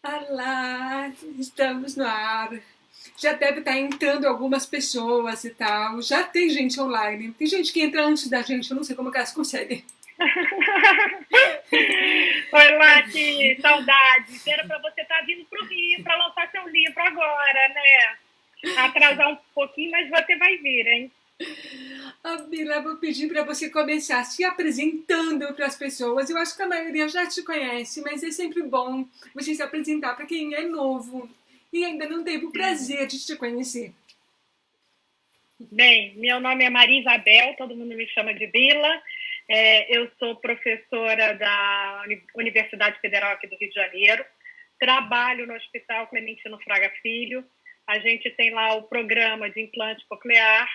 Olá, estamos no ar. Já deve estar entrando algumas pessoas e tal. Já tem gente online. Tem gente que entra antes da gente, eu não sei como que elas conseguem. Oi, Lati, saudades. Era para você estar vindo para o Rio para lançar seu livro agora, né? Atrasar um pouquinho, mas você vai vir, hein? A Bila, vou pedir para você começar se apresentando para as pessoas. Eu acho que a maioria já te conhece, mas é sempre bom você se apresentar para quem é novo e ainda não teve o prazer de te conhecer. Bem, meu nome é Maria Isabel, todo mundo me chama de Bila. Eu sou professora da Universidade Federal aqui do Rio de Janeiro. Trabalho no Hospital Clementino Fraga Filho. A gente tem lá o programa de implante coclear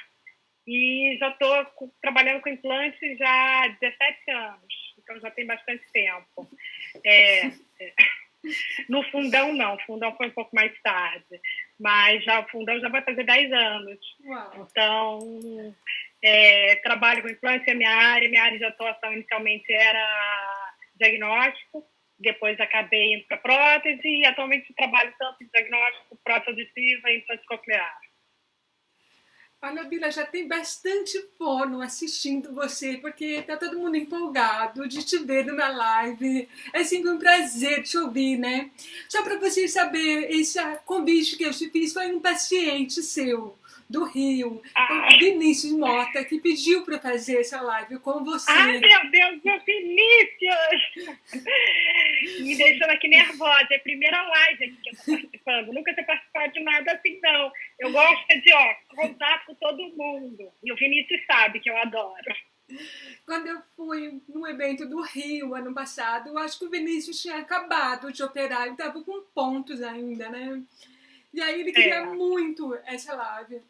e já estou trabalhando com implante já há 17 anos, então já tem bastante tempo. No Fundão, não. O Fundão foi um pouco mais tarde. Mas já, o Fundão já vai fazer 10 anos. Uau. Então, trabalho com implante, é minha área de atuação inicialmente era diagnóstico, depois acabei indo para prótese e atualmente trabalho tanto em diagnóstico, prótese auditiva e implante coclear. Olha, Bila, já tem bastante fono assistindo você, porque tá todo mundo empolgado de te ver numa live. É sempre um prazer te ouvir, né? Só para você saber, esse convite que eu te fiz foi um paciente seu, do Rio, o Vinícius Mota, que pediu para fazer essa live com você. Ai, meu Deus, meu Vinícius! Me deixando aqui nervosa. É a primeira live aqui que eu estou participando. Nunca tinha participado de nada assim, não. Eu gosto de, contato com todo mundo. E o Vinícius sabe que eu adoro. Quando eu fui no evento do Rio ano passado, eu acho que o Vinícius tinha acabado de operar, ele estava com pontos ainda, né? E aí ele queria muito essa live.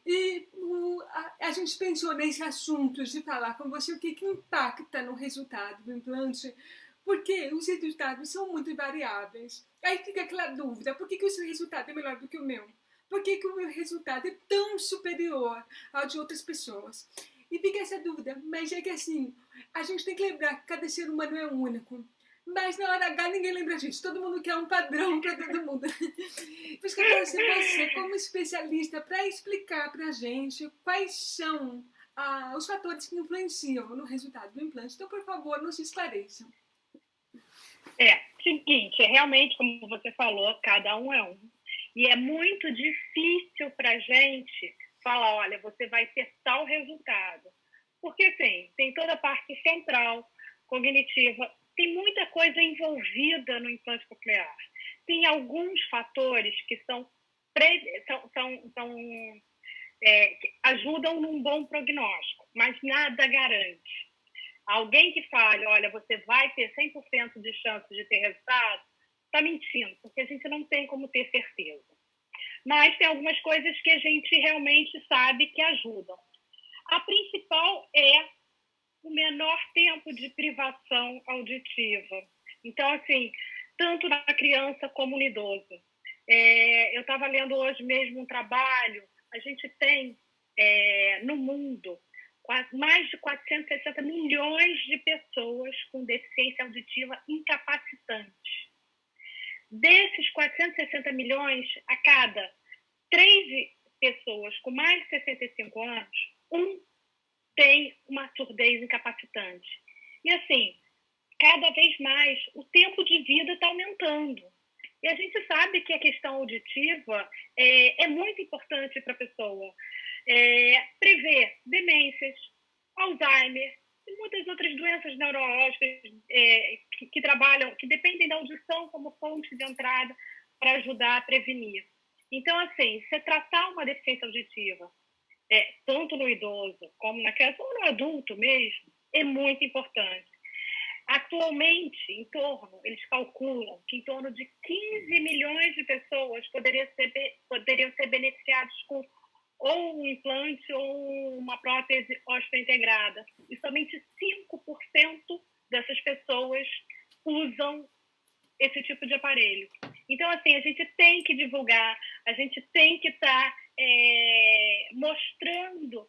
E a gente pensou nesse assunto de falar com você o que impacta no resultado do implante, porque os resultados são muito variáveis. Aí fica aquela dúvida, por que o seu resultado é melhor do que o meu? Por que o meu resultado é tão superior ao de outras pessoas? E fica essa dúvida, mas é que assim, a gente tem que lembrar que cada ser humano é único. Mas na hora H ninguém lembra disso. Todo mundo quer um padrão para todo mundo. Por isso que eu quero ser você, como especialista, para explicar para a gente quais são os fatores que influenciam no resultado do implante. Então, por favor, nos esclareçam. Seguinte, realmente, como você falou, cada um é um. E é muito difícil para a gente falar, olha, você vai ter tal resultado. Porque, assim, tem toda a parte central, cognitiva, tem muita coisa envolvida no implante coclear. Tem alguns fatores que que ajudam num bom prognóstico, mas nada garante. Alguém que fale, olha, você vai ter 100% de chance de ter resultado, está mentindo, porque a gente não tem como ter certeza. Mas tem algumas coisas que a gente realmente sabe que ajudam. A principal é o menor tempo de privação auditiva. Então, assim, tanto na criança como no idoso. Eu estava lendo hoje mesmo um trabalho, a gente tem no mundo mais de 460 milhões de pessoas com deficiência auditiva incapacitante. Desses 460 milhões, a cada 3 pessoas com mais de 65 anos, um tem uma surdez incapacitante. E assim, cada vez mais o tempo de vida está aumentando. E a gente sabe que a questão auditiva é muito importante para a pessoa. Prever demências, Alzheimer e muitas outras doenças neurológicas que dependem da audição como fonte de entrada para ajudar a prevenir. Então, assim, se tratar uma deficiência auditiva, tanto no idoso como na criança ou no adulto mesmo, é muito importante. Atualmente, eles calculam que em torno de 15 milhões de pessoas poderiam ser beneficiados com ou um implante ou uma prótese ósseo-integrada. E somente 5% dessas pessoas usam esse tipo de aparelho. Então, assim, a gente tem que divulgar, a gente tem que estar mostrando,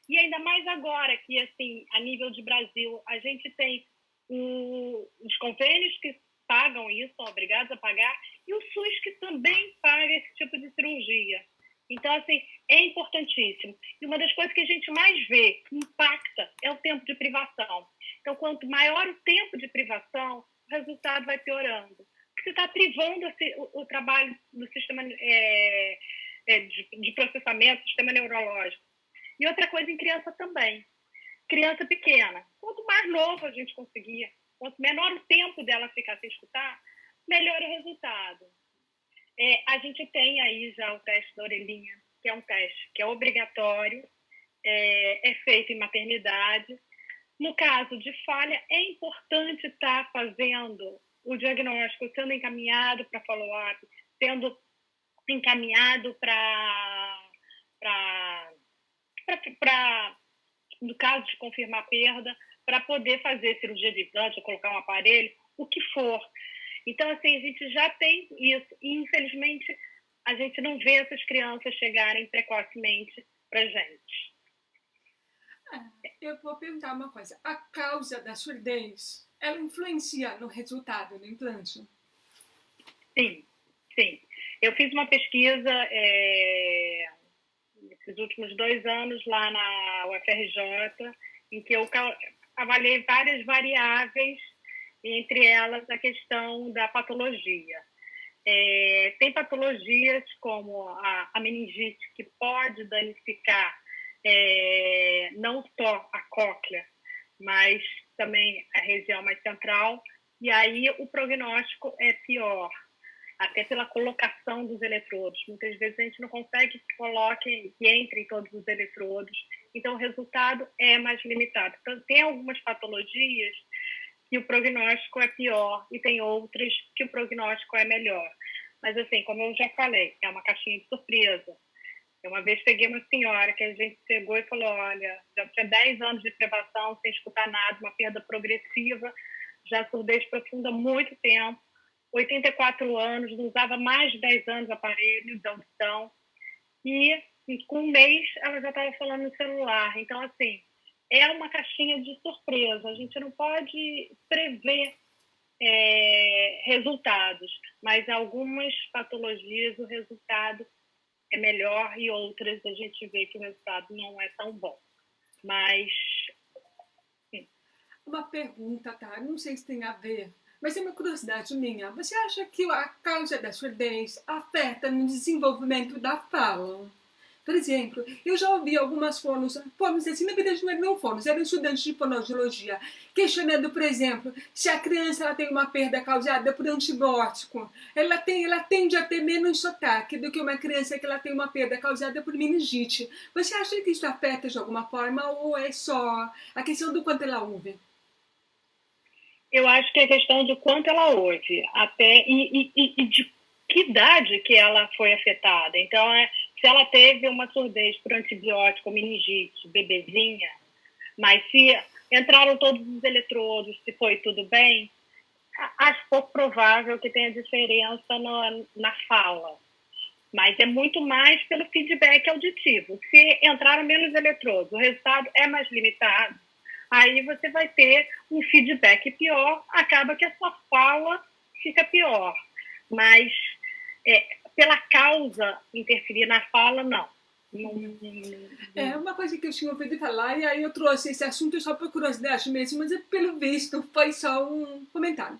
e ainda mais agora que, assim, a nível de Brasil, a gente tem os convênios que pagam isso, são obrigados a pagar, e o SUS que também paga esse tipo de cirurgia. Então, assim, é importantíssimo. E uma das coisas que a gente mais vê, que impacta, é o tempo de privação. Então, quanto maior o tempo de privação, o resultado vai piorando. Porque você está privando o trabalho do sistema de processamento, sistema neurológico. E outra coisa em criança também. Criança pequena. Quanto mais novo a gente conseguir, quanto menor o tempo dela ficar sem escutar, melhor o resultado. A gente tem aí já o teste da orelhinha, que é um teste que é obrigatório, é feito em maternidade. No caso de falha, é importante estar fazendo o diagnóstico, sendo encaminhado para follow-up, sendo encaminhado no caso de confirmar perda, para poder fazer cirurgia de implante, colocar um aparelho, o que for. Então, assim, a gente já tem isso. E, infelizmente, a gente não vê essas crianças chegarem precocemente para a gente. Eu vou perguntar uma coisa. A causa da surdez, ela influencia no resultado do implante? Sim, sim. Eu fiz uma pesquisa nesses últimos 2 anos lá na UFRJ, em que eu avaliei várias variáveis, entre elas a questão da patologia. Tem patologias como a meningite, que pode danificar não só a cóclea, mas também a região mais central, e aí o prognóstico é pior, até pela colocação dos eletrodos. Muitas vezes a gente não consegue que entrem todos os eletrodos, então o resultado é mais limitado. Então, tem algumas patologias que o prognóstico é pior e tem outras que o prognóstico é melhor. Mas, assim, como eu já falei, é uma caixinha de surpresa. Eu uma vez peguei uma senhora que a gente chegou e falou, olha, já tinha 10 anos de privação, sem escutar nada, uma perda progressiva, já surdez profunda há muito tempo, 84 anos, não usava mais de 10 anos aparelho de audição, e com 1 mês ela já estava falando no celular. Então, assim, é uma caixinha de surpresa. A gente não pode prever resultados, mas algumas patologias o resultado é melhor e outras a gente vê que o resultado não é tão bom. Mas... Sim. Uma pergunta, tá? Não sei se tem a ver, mas é uma curiosidade minha. Você acha que a causa da surdez afeta no desenvolvimento da fala? Por exemplo, eu já ouvi algumas fonos assim, na verdade não eram fonos, eram estudantes de fonoaudiologia, questionando, por exemplo, se a criança ela tem uma perda causada por antibiótico, ela tende a ter menos sotaque do que uma criança que ela tem uma perda causada por meningite. Você acha que isso afeta de alguma forma ou é só a questão do quanto ela ouve? Eu acho que é questão do quanto ela ouve, até e de que idade que ela foi afetada. Então, se ela teve uma surdez por antibiótico, meningite, bebezinha, mas se entraram todos os eletrodos, se foi tudo bem, acho pouco provável que tenha diferença na fala. Mas é muito mais pelo feedback auditivo. Se entraram menos eletrodos, o resultado é mais limitado, aí você vai ter um feedback pior, acaba que a sua fala fica pior. Mas pela causa interferir na fala, não. É uma coisa que eu tinha ouvido falar, e aí eu trouxe esse assunto só por curiosidade mesmo, mas pelo visto foi só um comentário.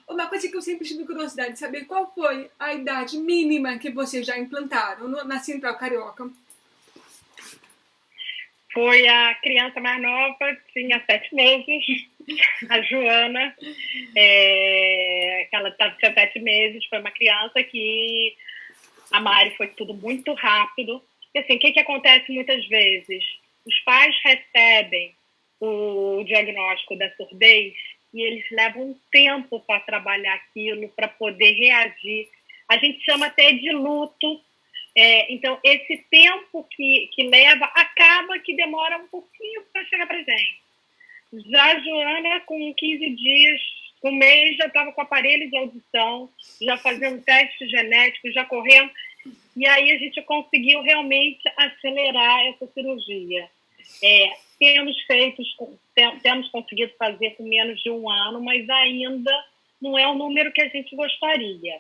Uma coisa que eu sempre tive curiosidade de saber, qual foi a idade mínima que vocês já implantaram na Central Carioca? Foi a criança mais nova, tinha 7 meses, a Joana, ela tinha 7 meses, foi uma criança que a Mari foi tudo muito rápido. E assim, o que acontece muitas vezes? Os pais recebem o diagnóstico da surdez e eles levam um tempo para trabalhar aquilo, para poder reagir. A gente chama até de luto. Então, esse tempo que leva, acaba que demora um pouquinho para chegar para a gente. Já a Joana, com 15 dias, um mês, já estava com aparelho de audição, já fazendo teste genético, já correndo. E aí a gente conseguiu realmente acelerar essa cirurgia. Temos conseguido fazer com menos de 1 ano, mas ainda não é o número que a gente gostaria.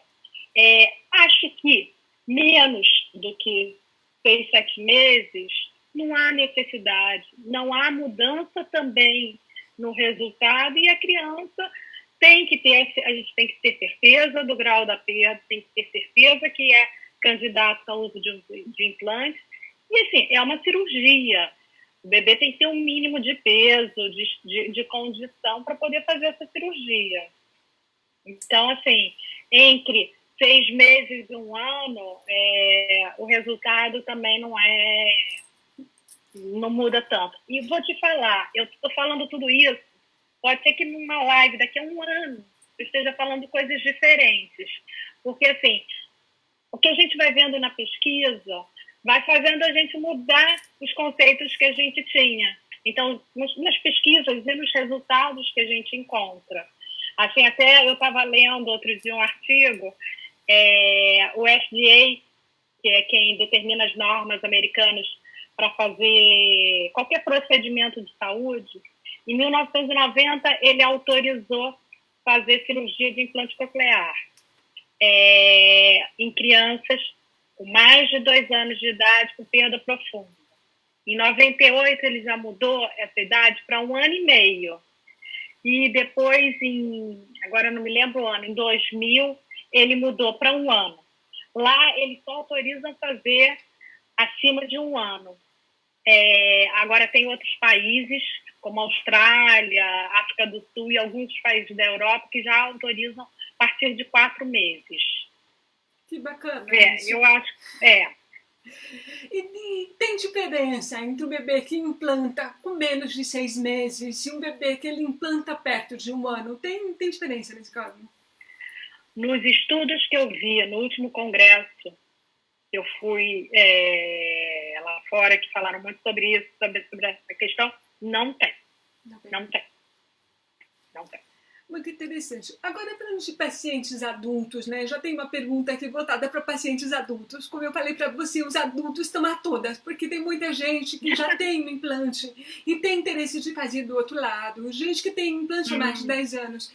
Acho que menos do que 6, 7 meses, não há necessidade, não há mudança também no resultado, e a criança a gente tem que ter certeza do grau da perda, tem que ter certeza que é candidato ao uso de implantes, e assim, é uma cirurgia. O bebê tem que ter um mínimo de peso, de condição para poder fazer essa cirurgia. Então, assim, entre 6 meses e 1 ano, o resultado também não muda tanto. E vou te falar, eu estou falando tudo isso, pode ser que numa live daqui a 1 ano eu esteja falando coisas diferentes. Porque, assim, o que a gente vai vendo na pesquisa vai fazendo a gente mudar os conceitos que a gente tinha. Então, nas pesquisas e nos resultados que a gente encontra. Assim, até eu estava lendo outro dia um artigo, o FDA, que é quem determina as normas americanas para fazer qualquer procedimento de saúde, em 1990 ele autorizou fazer cirurgia de implante coclear em crianças com mais de 2 anos de idade com perda profunda. Em 98 ele já mudou essa idade para 1 ano e meio. E depois, agora não me lembro o ano, em 2000, ele mudou para 1 ano. Lá, eles só autorizam fazer acima de 1 ano. Agora, tem outros países, como a Austrália, África do Sul e alguns países da Europa, que já autorizam a partir de 4 meses. Que bacana. Eu acho. E tem diferença entre o bebê que implanta com menos de 6 meses e um bebê que ele implanta perto de 1 ano? Tem diferença nesse caso? Nos estudos que eu vi no último congresso, eu fui lá fora, que falaram muito sobre isso, sobre essa questão, não tem. Muito interessante. Agora, falando de pacientes adultos, né? Já tem uma pergunta aqui voltada para pacientes adultos. Como eu falei para você, os adultos estão a todas, porque tem muita gente que já tem um implante e tem interesse de fazer do outro lado. Gente que tem implante há mais de 10 anos.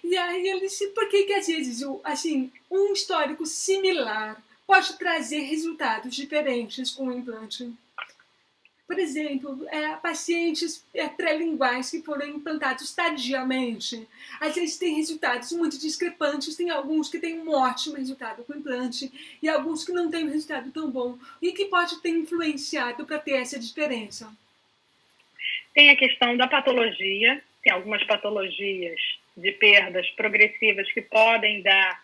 E aí, por que às vezes, assim, um histórico similar pode trazer resultados diferentes com o implante? Por exemplo, pacientes pré-linguais que foram implantados tardiamente, às vezes têm resultados muito discrepantes, tem alguns que têm um ótimo resultado com o implante e alguns que não têm um resultado tão bom. E que pode ter influenciado para ter essa diferença? Tem a questão da patologia, tem algumas patologias de perdas progressivas que podem dar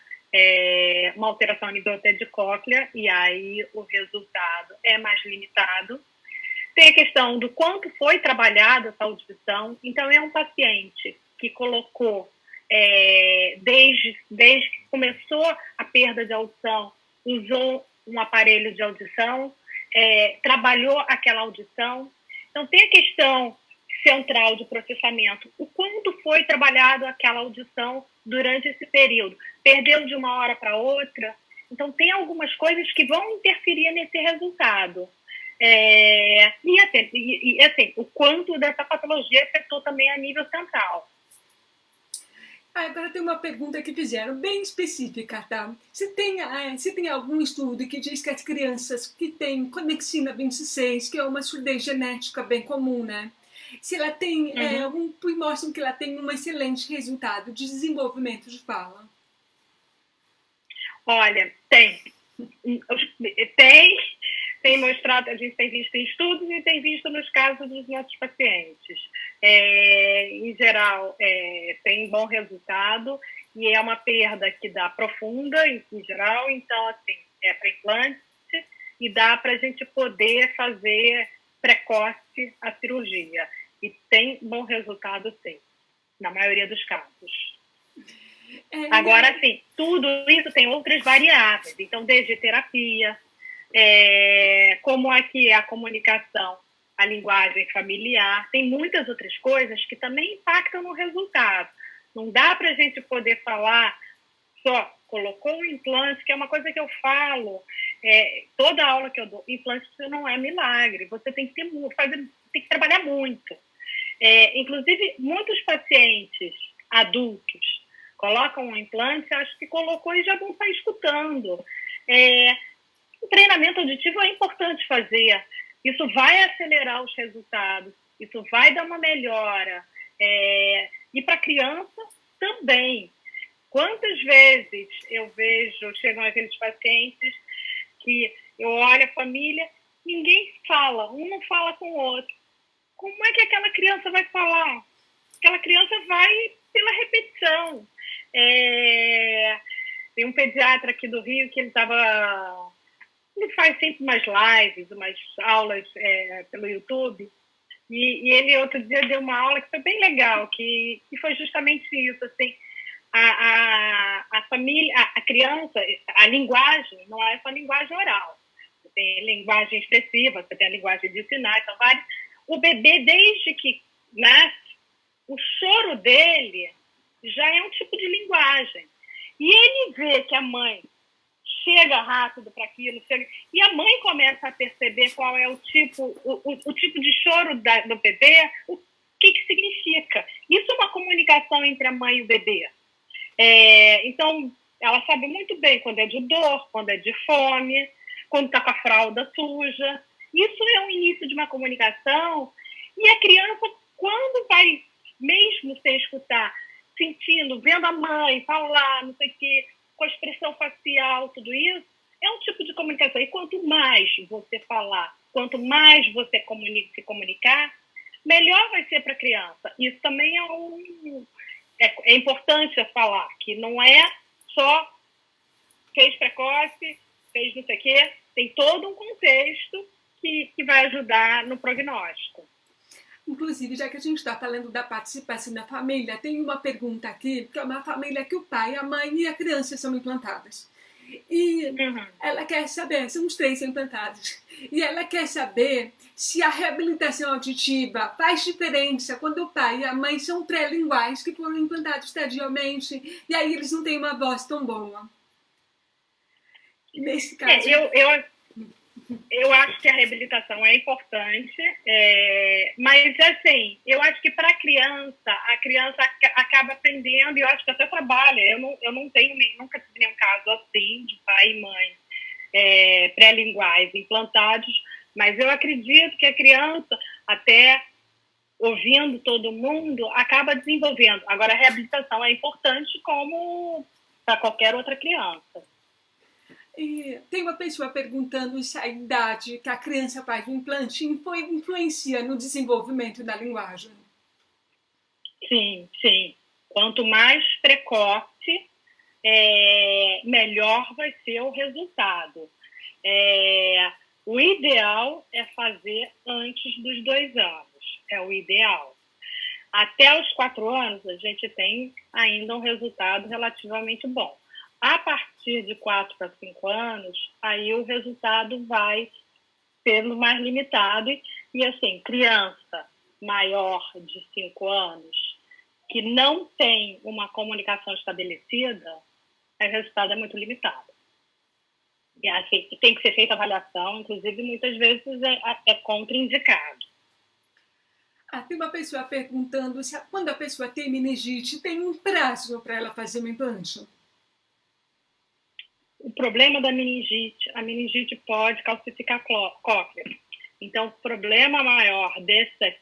uma alteração a nível até de cóclea, e aí o resultado é mais limitado. Tem a questão do quanto foi trabalhada essa audição. Então, é um paciente que colocou, desde que começou a perda de audição, usou um aparelho de audição, trabalhou aquela audição. Então, tem a questão central de processamento. O quanto foi trabalhado aquela audição durante esse período? Perdeu de uma hora para outra? Então, tem algumas coisas que vão interferir nesse resultado. Assim, o quanto dessa patologia afetou também a nível central. Agora tem uma pergunta que fizeram, bem específica, tá? Se tem algum estudo que diz que as crianças que têm conexina 26, que é uma surdez genética bem comum, né? Se ela tem mostram que ela tem um excelente resultado de desenvolvimento de fala. Olha, tem mostrado, a gente tem visto em estudos e tem visto nos casos dos nossos pacientes. Em geral, tem bom resultado e é uma perda que dá profunda, em geral, então, assim, é para implante e dá para a gente poder fazer precoce a cirurgia. E tem bom resultado, sim, na maioria dos casos. Agora, sim, tudo isso tem outras variáveis. Então, desde terapia, como aqui é a comunicação, a linguagem familiar, tem muitas outras coisas que também impactam no resultado. Não dá para a gente poder falar só, colocou um implante, que é uma coisa que eu falo, toda aula que eu dou, implante não é milagre, você tem que tem que trabalhar muito. Inclusive, muitos pacientes adultos colocam um implante, acho que colocou e já vão estar escutando. O treinamento auditivo é importante fazer. Isso vai acelerar os resultados, isso vai dar uma melhora. E para a criança também. Quantas vezes eu vejo, chegam aqueles pacientes que eu olho a família, ninguém fala, um não fala com o outro. Como é que aquela criança vai falar? Aquela criança vai pela repetição. Tem um pediatra aqui do Rio que ele faz sempre umas lives, umas aulas pelo YouTube. E ele outro dia deu uma aula que foi bem legal, que foi justamente isso, assim, a família, a criança, a linguagem não é só linguagem oral. Você tem linguagem expressiva, você tem a linguagem de sinais, são vários. O bebê, desde que nasce, o choro dele já é um tipo de linguagem. E ele vê que a mãe chega rápido para aquilo, e a mãe começa a perceber qual é o tipo de choro do bebê, o que significa. Isso é uma comunicação entre a mãe e o bebê. Então, ela sabe muito bem quando é de dor, quando é de fome, quando está com a fralda suja. Isso é o início de uma comunicação. E a criança, quando vai, mesmo sem escutar, sentindo, vendo a mãe falar, não sei o quê, com a expressão facial, tudo isso, é um tipo de comunicação. E quanto mais você falar, quanto mais você se comunicar, melhor vai ser para a criança. Isso também é importante falar, que não é só fez precoce, fez não sei o quê, tem todo um contexto que vai ajudar no prognóstico. Inclusive, já que a gente está falando da participação da família, tem uma pergunta aqui, que é uma família que o pai, a mãe e a criança são implantadas. E ela quer saber, são os 3 implantados, e ela quer saber se a reabilitação auditiva faz diferença quando o pai e a mãe são pré-linguais que foram implantados tardiamente, e aí eles não têm uma voz tão boa. Nesse caso... Eu acho que a reabilitação é importante, mas, assim, eu acho que para a criança acaba aprendendo, e eu acho que até trabalha. Eu nunca tive nenhum caso assim, de pai e mãe pré-linguais implantados, mas eu acredito que a criança, até ouvindo todo mundo, acaba desenvolvendo. Agora, a reabilitação é importante como para qualquer outra criança. E tem uma pessoa perguntando se a idade que a criança faz o implante influencia no desenvolvimento da linguagem. Sim, sim. Quanto mais precoce, melhor vai ser o resultado. O ideal é fazer antes dos 2 anos. É o ideal. Até os 4 anos, a gente tem ainda um resultado relativamente bom. A partir de 4 para 5 anos, aí o resultado vai sendo mais limitado. E, assim, criança maior de 5 anos que não tem uma comunicação estabelecida, o resultado é muito limitado. E, assim, tem que ser feita avaliação, inclusive, muitas vezes é contraindicado. Tem uma pessoa perguntando se quando a pessoa tem meningite, tem um prazo para ela fazer um implante. O problema da meningite, a meningite pode calcificar a cóclea. Então, o problema maior desse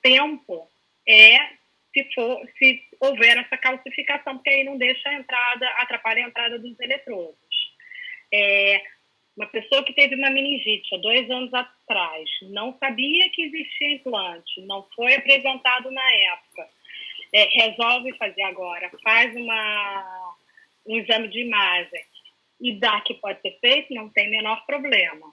tempo é se houver essa calcificação, porque aí não deixa atrapalha a entrada dos eletrodos. Uma pessoa que teve uma meningite há 2 anos atrás, não sabia que existia implante, não foi apresentado na época, resolve fazer agora, faz um exame de imagem e dá que pode ser feito, não tem menor problema.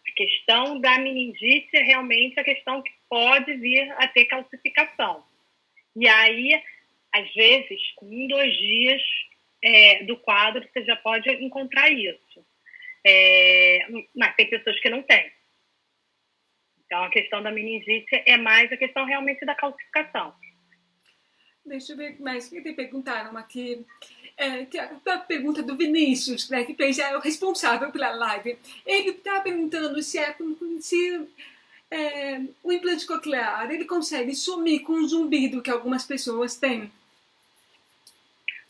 A questão da meningite é realmente a questão que pode vir a ter calcificação. E aí, às vezes, com 1, 2 dias do quadro, você já pode encontrar isso. Mas tem pessoas que não têm. Então, a questão da meningite é mais a questão realmente da calcificação. Deixa eu ver mais. Que perguntaram aqui. Que a pergunta do Vinícius, né, que fez, é o responsável pela live. Ele está perguntando se o implante coclear ele consegue sumir com o zumbido que algumas pessoas têm.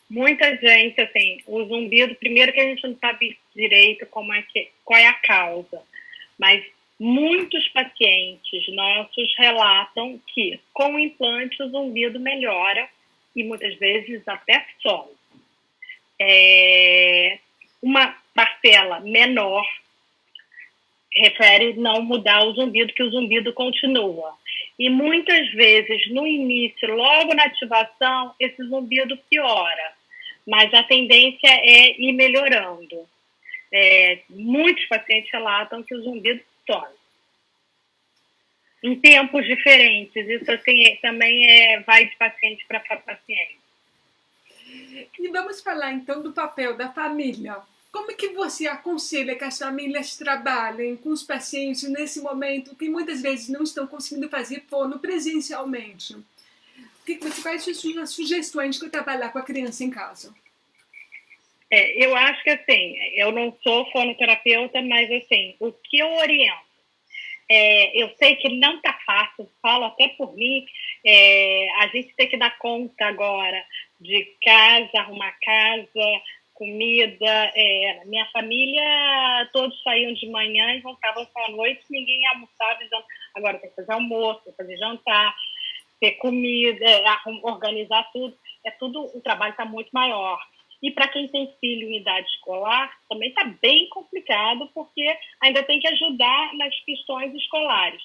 Muita gente, assim, o zumbido, primeiro que a gente não sabe direito qual é a causa, mas muitos pacientes nossos relatam que com o implante o zumbido melhora e muitas vezes até some. Uma parcela menor refere não mudar o zumbido, que o zumbido continua. E muitas vezes, no início, logo na ativação, esse zumbido piora, mas a tendência é ir melhorando. Muitos pacientes relatam que o zumbido some. Em tempos diferentes, isso assim, também vai de paciente para paciente. E vamos falar então do papel da família. Como é que você aconselha que as famílias trabalhem com os pacientes nesse momento que muitas vezes não estão conseguindo fazer fono presencialmente? Quais são as sugestões de trabalhar com a criança em casa? Eu acho que assim, eu não sou fonoterapeuta, mas assim, o que eu oriento, eu sei que não está fácil, falo até por mim, a gente tem que dar conta agora de casa, arrumar casa, comida. Minha família, todos saíam de manhã e voltavam só à noite, ninguém almoçava. Agora tem que fazer almoço, tem que fazer jantar, ter comida, organizar tudo. O trabalho está muito maior. E para quem tem filho em idade escolar, também está bem complicado, porque ainda tem que ajudar nas questões escolares.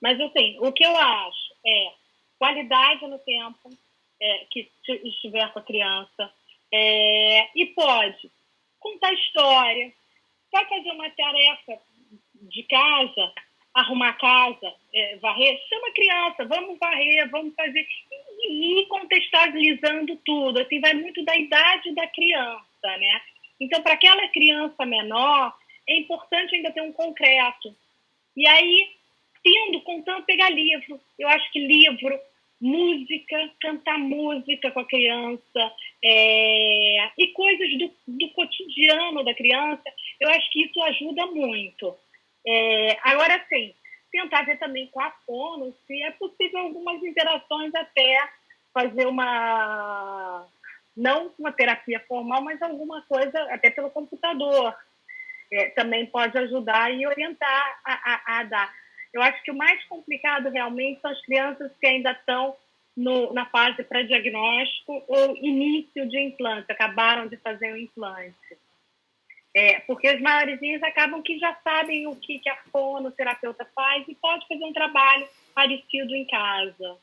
Mas, assim, o que eu acho é qualidade no tempo que estiver com a criança, e pode contar história, vai fazer uma tarefa de casa, arrumar a casa, varrer, chama a criança, vamos varrer, vamos fazer, e ir contextualizando tudo, assim, vai muito da idade da criança, né? Então, para aquela criança menor, é importante ainda ter um concreto. E aí, contando, pegar livro. Eu acho que livro, música, cantar música com a criança, e coisas do cotidiano da criança, eu acho que isso ajuda muito. Agora, sim, tentar ver também com a fono se é possível algumas interações, até fazer não uma terapia formal, mas alguma coisa até pelo computador. Também pode ajudar e orientar a dar. Eu acho que o mais complicado realmente são as crianças que ainda estão na fase pré-diagnóstico ou início de implante, acabaram de fazer o implante. Porque os maiorzinhos acabam que já sabem o que a fonoterapeuta faz e pode fazer um trabalho parecido em casa.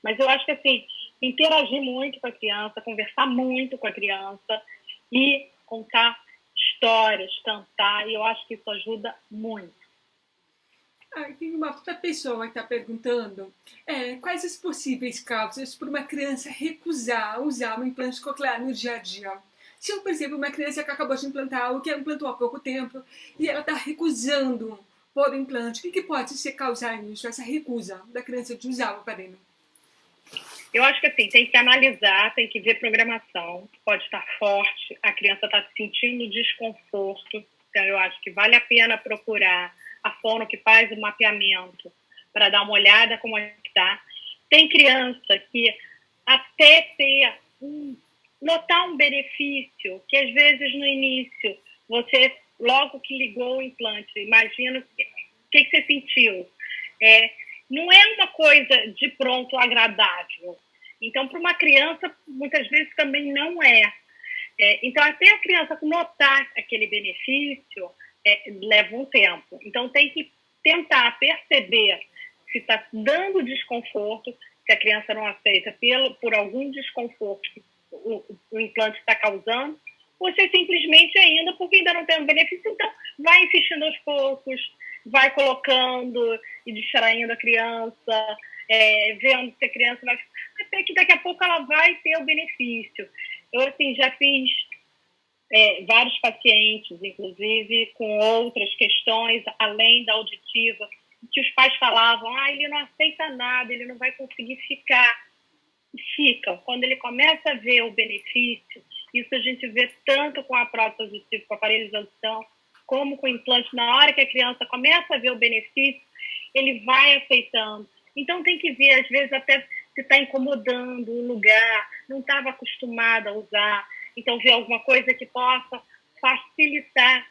Mas eu acho que, assim, interagir muito com a criança, conversar muito com a criança e contar histórias, cantar, e eu acho que isso ajuda muito. Tem uma outra pessoa que está perguntando quais as possíveis causas para uma criança recusar usar um implante coclear no dia a dia. Se, por exemplo, uma criança que acabou de implantar ou que implantou há pouco tempo e ela está recusando pôr o implante, o que pode ser causar isso, essa recusa da criança de usar o aparelho? Eu acho que assim, tem que analisar, tem que ver programação, pode estar forte, a criança está sentindo desconforto, então eu acho que vale a pena procurar a fono que faz o mapeamento para dar uma olhada como é que está. Tem criança que até notar um benefício, que às vezes no início, você logo que ligou o implante, imagina o que você sentiu. Não é uma coisa de pronto agradável. Então, para uma criança, muitas vezes também não é. Então, até a criança notar aquele benefício, leva um tempo. Então, tem que tentar perceber se está dando desconforto, se a criança não aceita por algum desconforto que o implante está causando, ou se simplesmente ainda, porque ainda não tem um benefício, então vai insistindo aos poucos, vai colocando e distraindo a criança, vendo se a criança vai... Até que daqui a pouco ela vai ter o benefício. Eu, assim, já fiz vários pacientes, inclusive, com outras questões, além da auditiva, que os pais falavam, ele não aceita nada, ele não vai conseguir ficar. E ficam. Quando ele começa a ver o benefício, isso a gente vê tanto com a prótese auditiva, com o aparelho de audição, como com o implante. Na hora que a criança começa a ver o benefício, ele vai aceitando. Então, tem que ver, às vezes, até se está incomodando o lugar, não estava acostumada a usar. Então, ver alguma coisa que possa facilitar,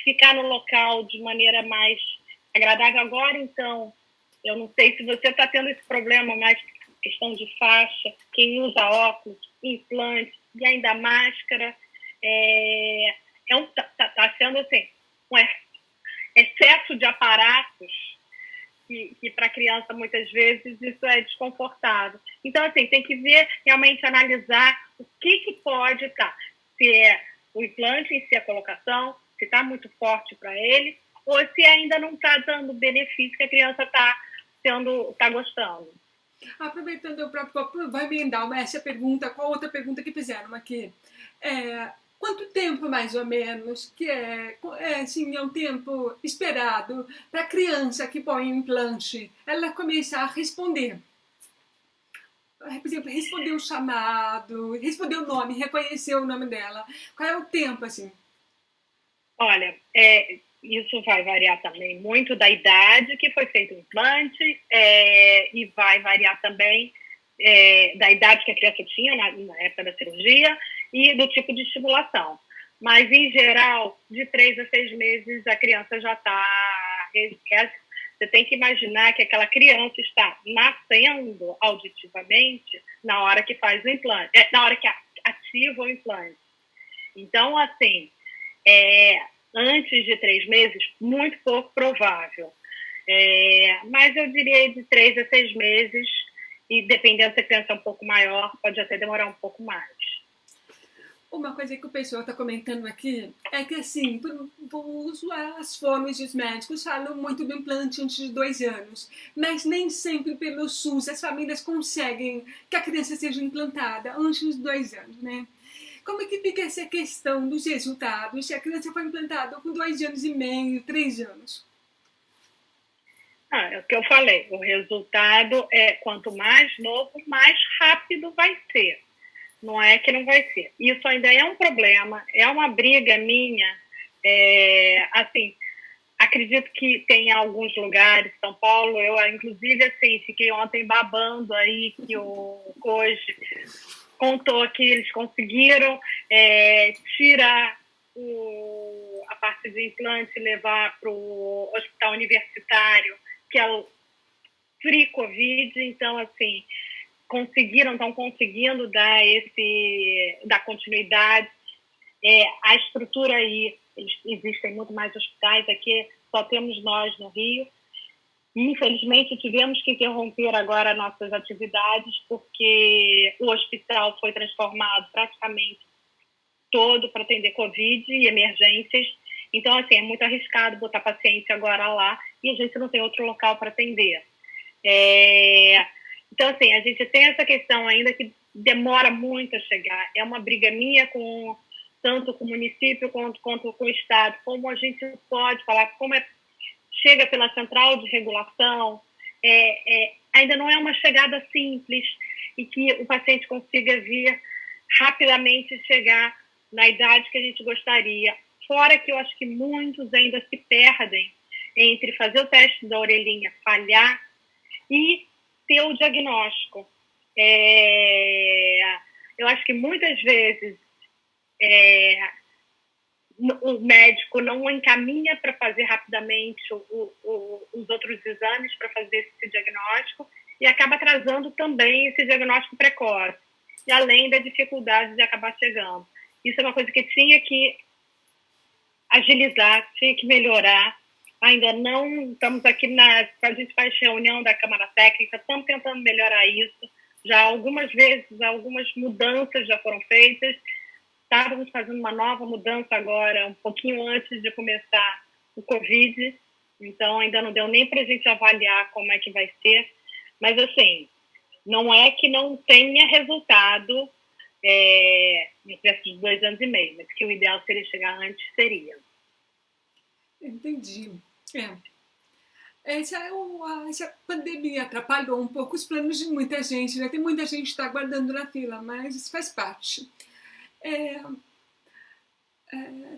ficar no local de maneira mais agradável. Agora, então, eu não sei se você está tendo esse problema, mas questão de faixa, quem usa óculos, implante e ainda máscara, tá sendo assim, um excesso de aparatos que para a criança, muitas vezes, isso é desconfortável. Então, assim, tem que ver, realmente analisar o que pode estar. Se é o implante, se é a colocação, se está muito forte para ele, ou se ainda não está dando o benefício que a criança está gostando. Aproveitando o próprio, vai emendar essa pergunta com a outra pergunta que fizeram aqui. Quanto tempo, mais ou menos, que assim, é um tempo esperado para a criança que põe o implante, ela começar a responder? Por exemplo, responder o chamado, responder o nome, reconhecer o nome dela. Qual é o tempo, assim? Olha, isso vai variar também muito da idade que foi feito o implante e vai variar também da idade que a criança tinha na época da cirurgia e do tipo de estimulação. Mas, em geral, de 3 a 6 meses, a criança já está... Você tem que imaginar que aquela criança está nascendo auditivamente na hora que faz o implante, na hora que ativa o implante. Então, assim, antes de 3 meses, muito pouco provável. Mas eu diria de 3 a 6 meses, e dependendo se a criança é um pouco maior, pode até demorar um pouco mais. Uma coisa que o pessoal está comentando aqui é que, assim, as formas e os médicos falam muito do implante antes de 2 anos, mas nem sempre pelo SUS as famílias conseguem que a criança seja implantada antes de 2 anos, né? Como é que fica essa questão dos resultados se a criança foi implantada com 2 anos e meio, 3 anos? É o que eu falei, o resultado quanto mais novo, mais rápido vai ser. Não é que não vai ser. Isso ainda é um problema, é uma briga minha. Assim, acredito que tem alguns lugares, São Paulo, eu inclusive assim, fiquei ontem babando aí que o hoje contou que eles conseguiram tirar a parte de implante e levar para o hospital universitário, que é o Free Covid. Então, assim, estão conseguindo dar continuidade. A estrutura aí, existem muito mais hospitais aqui, só temos nós no Rio. Infelizmente, tivemos que interromper agora nossas atividades, porque o hospital foi transformado praticamente todo para atender Covid e emergências. Então, assim, é muito arriscado botar paciente agora lá e a gente não tem outro local para atender. Então, assim, a gente tem essa questão ainda que demora muito a chegar. É uma briga minha tanto com o município quanto com o Estado. Como a gente pode falar, como chega pela central de regulação, ainda não é uma chegada simples e que o paciente consiga vir rapidamente chegar na idade que a gente gostaria. Fora que eu acho que muitos ainda se perdem entre fazer o teste da orelhinha, falhar e ter o diagnóstico. Eu acho que muitas vezes o médico não encaminha para fazer rapidamente os outros exames para fazer esse diagnóstico e acaba atrasando também esse diagnóstico precoce, e além da dificuldade de acabar chegando. Isso é uma coisa que tinha que agilizar, tinha que melhorar. Ainda não estamos aqui a gente faz reunião da Câmara Técnica, estamos tentando melhorar isso. Já algumas vezes, algumas mudanças já foram feitas. Estávamos fazendo uma nova mudança agora, um pouquinho antes de começar o Covid, então ainda não deu nem para a gente avaliar como é que vai ser. Mas, assim, não é que não tenha resultado no preço de 2 anos e meio, mas que o ideal seria chegar antes, seria. Entendi. Essa pandemia atrapalhou um pouco os planos de muita gente, né? Tem muita gente que está aguardando na fila, mas isso faz parte.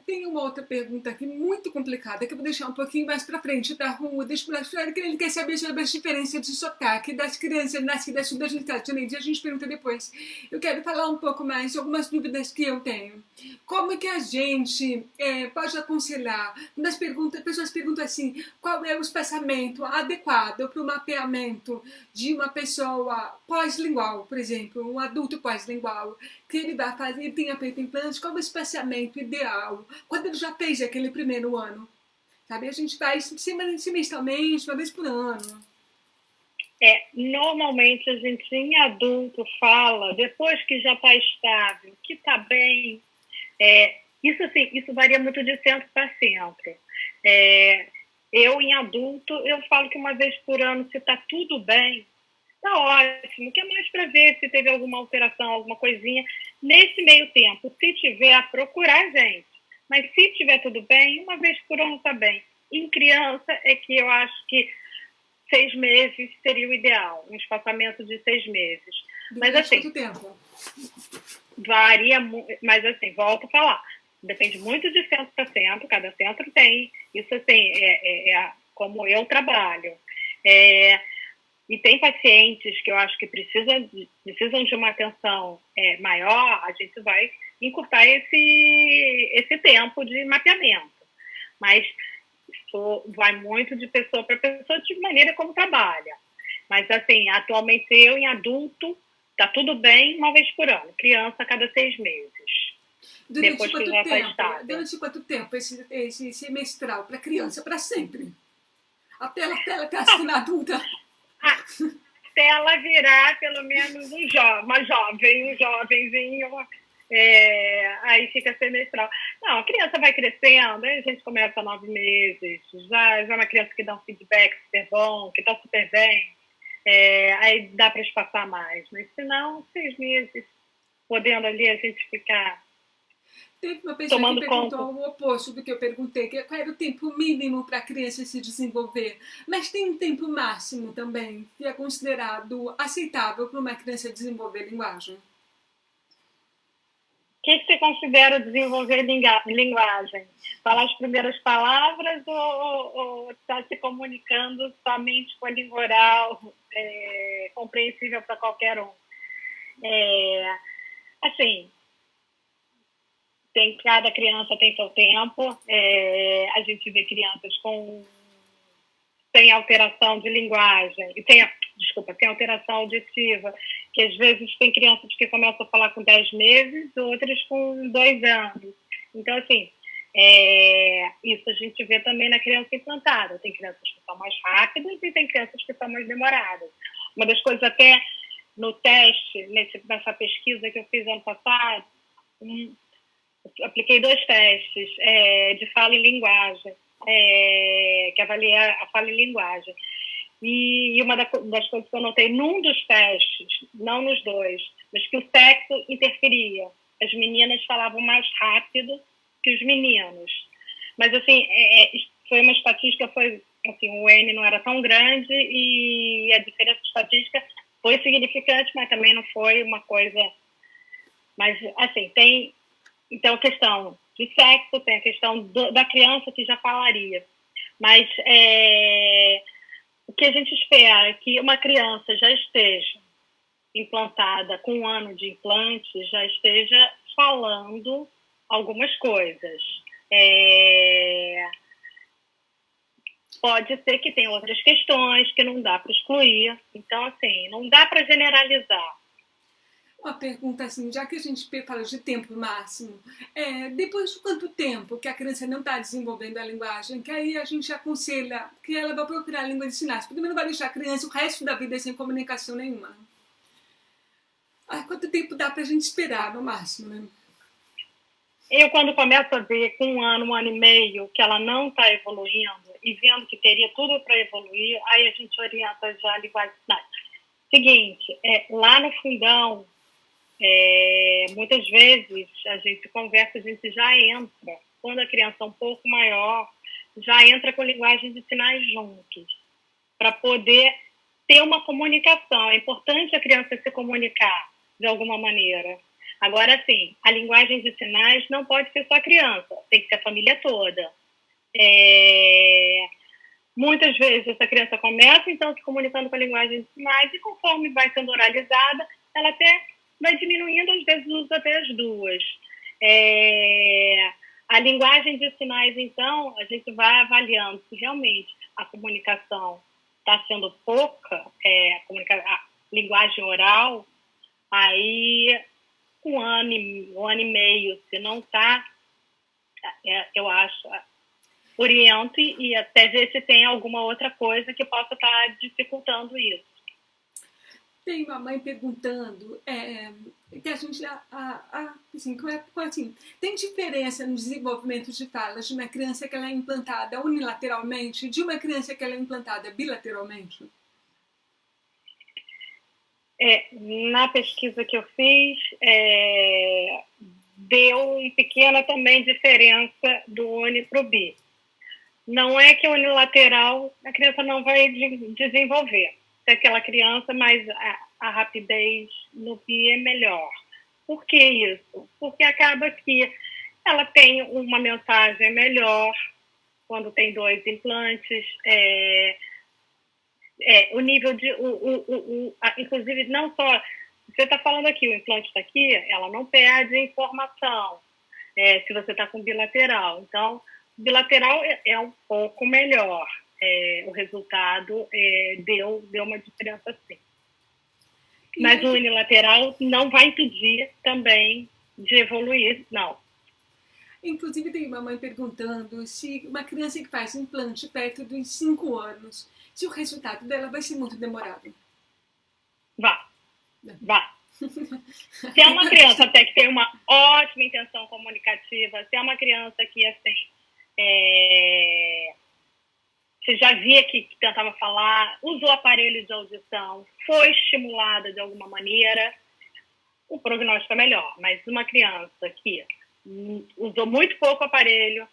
Tem uma outra pergunta aqui muito complicada que eu vou deixar um pouquinho mais para frente, tá, Ru? Deixa eu falar que ele quer saber sobre as diferenças de sotaque das crianças nascidas nos Estados Unidos e a gente pergunta depois. Eu quero falar um pouco mais sobre algumas dúvidas que eu tenho. Como que a gente pode aconselhar? Quando as pessoas perguntam assim, qual é o espaçamento adequado para o mapeamento de uma pessoa pós-lingual, por exemplo, um adulto pós-lingual, que ele vai fazer, ele tem feito implantes, qual é o espaçamento ideal? Quando ele já fez aquele primeiro ano, sabe? A gente faz semestralmente, uma vez por ano. Normalmente a gente em adulto fala, depois que já está estável, que está bem, isso varia muito de centro para centro. Eu em adulto, eu falo que uma vez por ano, se está tudo bem, tá ótimo, que é mais para ver se teve alguma alteração, alguma coisinha. Nesse meio tempo, se tiver, procurar a gente. Mas se tiver tudo bem, uma vez por ano tá bem. Em criança é que eu acho que 6 meses seria o ideal, um espaçamento de 6 meses. Mas assim, quanto tempo? Varia muito, mas assim, volto a falar, depende muito de centro para centro, cada centro tem, isso assim, como eu trabalho. E tem pacientes que eu acho que precisam de uma atenção maior, a gente vai encurtar esse tempo de mapeamento. Mas isso vai muito de pessoa para pessoa, de maneira como trabalha. Mas, assim, atualmente eu em adulto, tá tudo bem uma vez por ano. Criança a cada 6 meses. Durante quanto tempo esse semestral para criança? Para sempre? Até ela ficar sendo adulta? Até ela virar pelo menos um jovenzinho, aí fica semestral. Não, a criança vai crescendo, aí a gente começa 9 meses, já é uma criança que dá um feedback super bom, que está super bem, aí dá para espaçar mais, mas se não, 6 meses, podendo ali a gente ficar. Teve uma pessoa que perguntou o oposto do que eu perguntei, que qual era o tempo mínimo para a criança se desenvolver. Mas tem um tempo máximo também, que é considerado aceitável para uma criança desenvolver linguagem. O que você considera desenvolver linguagem? Falar as primeiras palavras ou estar se comunicando somente com a língua oral, compreensível para qualquer um? Assim, cada criança tem seu tempo. A gente vê crianças sem alteração de linguagem, sem alteração auditiva, que às vezes tem crianças que começam a falar com 10 meses, outras com 2 anos. Então, assim, isso a gente vê também na criança implantada. Tem crianças que são mais rápidas e tem crianças que são mais demoradas. Uma das coisas até no teste, nessa pesquisa que eu fiz ano passado, apliquei 2 testes de fala e linguagem, que avalia a fala e linguagem. E uma das coisas que eu notei num dos testes, não nos 2, mas que o sexo interferia. As meninas falavam mais rápido que os meninos. Mas, assim, foi uma estatística, assim, o N não era tão grande e a diferença estatística foi significante, mas também não foi uma coisa... Mas, assim, tem... Então, a questão de sexo, tem a questão da criança que já falaria. Mas o que a gente espera é que uma criança já esteja implantada com 1 ano de implante, já esteja falando algumas coisas. Pode ser que tenha outras questões que não dá para excluir. Então, assim, não dá para generalizar. Uma pergunta assim, já que a gente fala de tempo máximo, depois de quanto tempo que a criança não está desenvolvendo a linguagem, que aí a gente aconselha que ela vai procurar a língua de sinais, porque também não vai deixar a criança o resto da vida sem comunicação nenhuma. Quanto tempo dá para a gente esperar, no máximo, né? Eu, quando começo a ver com 1 ano, 1 ano e meio, que ela não está evoluindo e vendo que teria tudo para evoluir, aí a gente orienta já a linguagem de sinais. Seguinte, lá no fundão, muitas vezes a gente conversa, a gente já entra, quando a criança é um pouco maior, já entra com linguagem de sinais juntos, para poder ter uma comunicação. É importante a criança se comunicar de alguma maneira, Agora, assim, a linguagem de sinais não pode ser só a criança, tem que ser a família toda. Muitas vezes essa criança começa, então, se comunicando com a linguagem de sinais e conforme vai sendo oralizada, ela até vai diminuindo, às vezes usa até as duas. A linguagem de sinais, então, a gente vai avaliando se realmente a comunicação está sendo pouca, a linguagem oral, aí um ano e meio, se não está, eu acho, oriento e até ver se tem alguma outra coisa que possa estar dificultando isso. Tem uma mãe perguntando que a gente, assim, tem diferença no desenvolvimento de falas de uma criança que ela é implantada unilateralmente de uma criança que ela é implantada bilateralmente? Na pesquisa que eu fiz, deu uma pequena também diferença do uni para o bi. Não é que unilateral a criança não vai desenvolver. Se aquela criança, mas a rapidez no bi é melhor. Por que isso? Porque acaba que ela tem uma mensagem melhor quando tem 2 implantes. O nível de... inclusive, não só... Você está falando aqui, o implante está aqui, ela não perde informação se você está com bilateral. Então, bilateral é um pouco melhor. O resultado deu uma diferença, sim. Mas o unilateral não vai impedir também de evoluir, não. Inclusive, tem uma mãe perguntando se uma criança que faz implante perto dos 5 anos, se o resultado dela vai ser muito demorado. Vá. Se é uma criança até que tem uma ótima intenção comunicativa, se é uma criança que, assim, você já via que tentava falar, usou aparelho de audição, foi estimulada de alguma maneira, o prognóstico é melhor. Mas uma criança que usou muito pouco aparelho,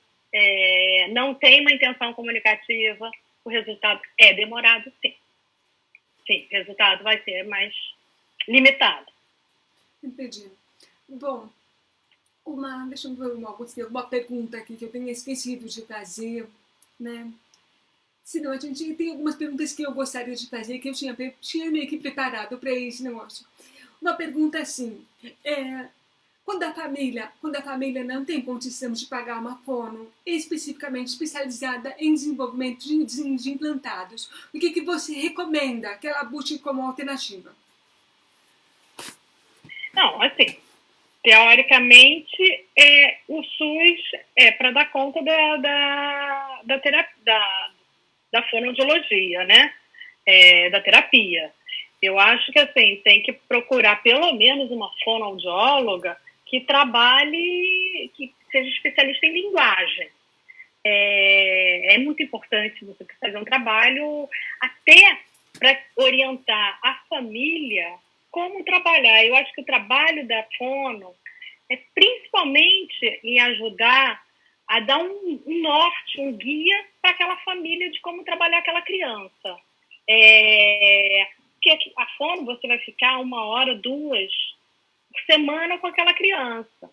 não tem uma intenção comunicativa, o resultado é demorado, sim. Sim, o resultado vai ser mais limitado. Entendi. Bom, deixa eu ver uma pergunta aqui que eu tenho esquecido de fazer, né? Senão, a gente tem algumas perguntas que eu gostaria de fazer, que eu tinha meio que preparado para esse negócio. Uma pergunta assim, quando a família não tem condição de pagar uma fono especificamente especializada em desenvolvimento de implantados, o que você recomenda que ela busque como alternativa? Não, assim, teoricamente, o SUS é para dar conta da terapia, da fonoaudiologia, né? Da terapia. Eu acho que, assim, tem que procurar pelo menos uma fonoaudióloga que trabalhe, que seja especialista em linguagem. É muito importante você fazer um trabalho até para orientar a família como trabalhar. Eu acho que o trabalho da fono é principalmente em ajudar a dar um norte, um guia para aquela família de como trabalhar aquela criança. Porque a fono você vai ficar 1 hora, 2 por semana com aquela criança.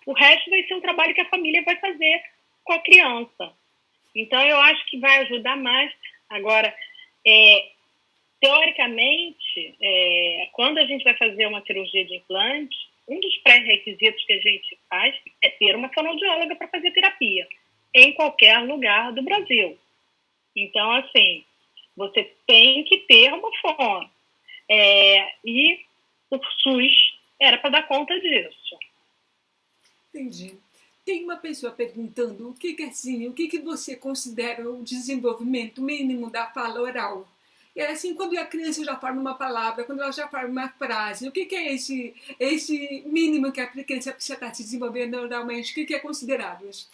O resto vai ser um trabalho que a família vai fazer com a criança. Então, eu acho que vai ajudar mais. Agora, teoricamente, quando a gente vai fazer uma cirurgia de implante, um dos pré-requisitos que a gente faz é ter uma fonoaudióloga para fazer terapia em qualquer lugar do Brasil. Então, assim, você tem que ter uma fono. E o SUS era para dar conta disso. Entendi. Tem uma pessoa perguntando o que você considera o desenvolvimento mínimo da fala oral? E assim, quando a criança já forma uma palavra, quando ela já forma uma frase, o que é esse mínimo que a criança precisa estar se desenvolvendo oralmente? O que é considerado isso?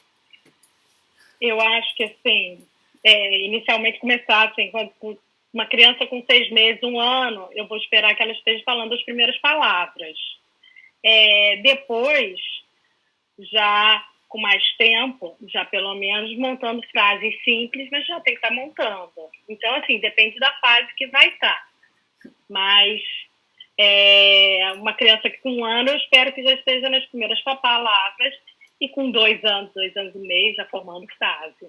Eu acho que, assim, inicialmente começar, assim, quando uma criança com 6 meses, 1 ano, eu vou esperar que ela esteja falando as primeiras palavras. Depois, já com mais tempo, já pelo menos montando frases simples, mas já tem que estar montando. Então, assim, depende da fase que vai estar. Mas Uma criança que com 1 ano, eu espero que já esteja nas primeiras palavras, e com 2 anos, 2 anos e meio, já formando frase.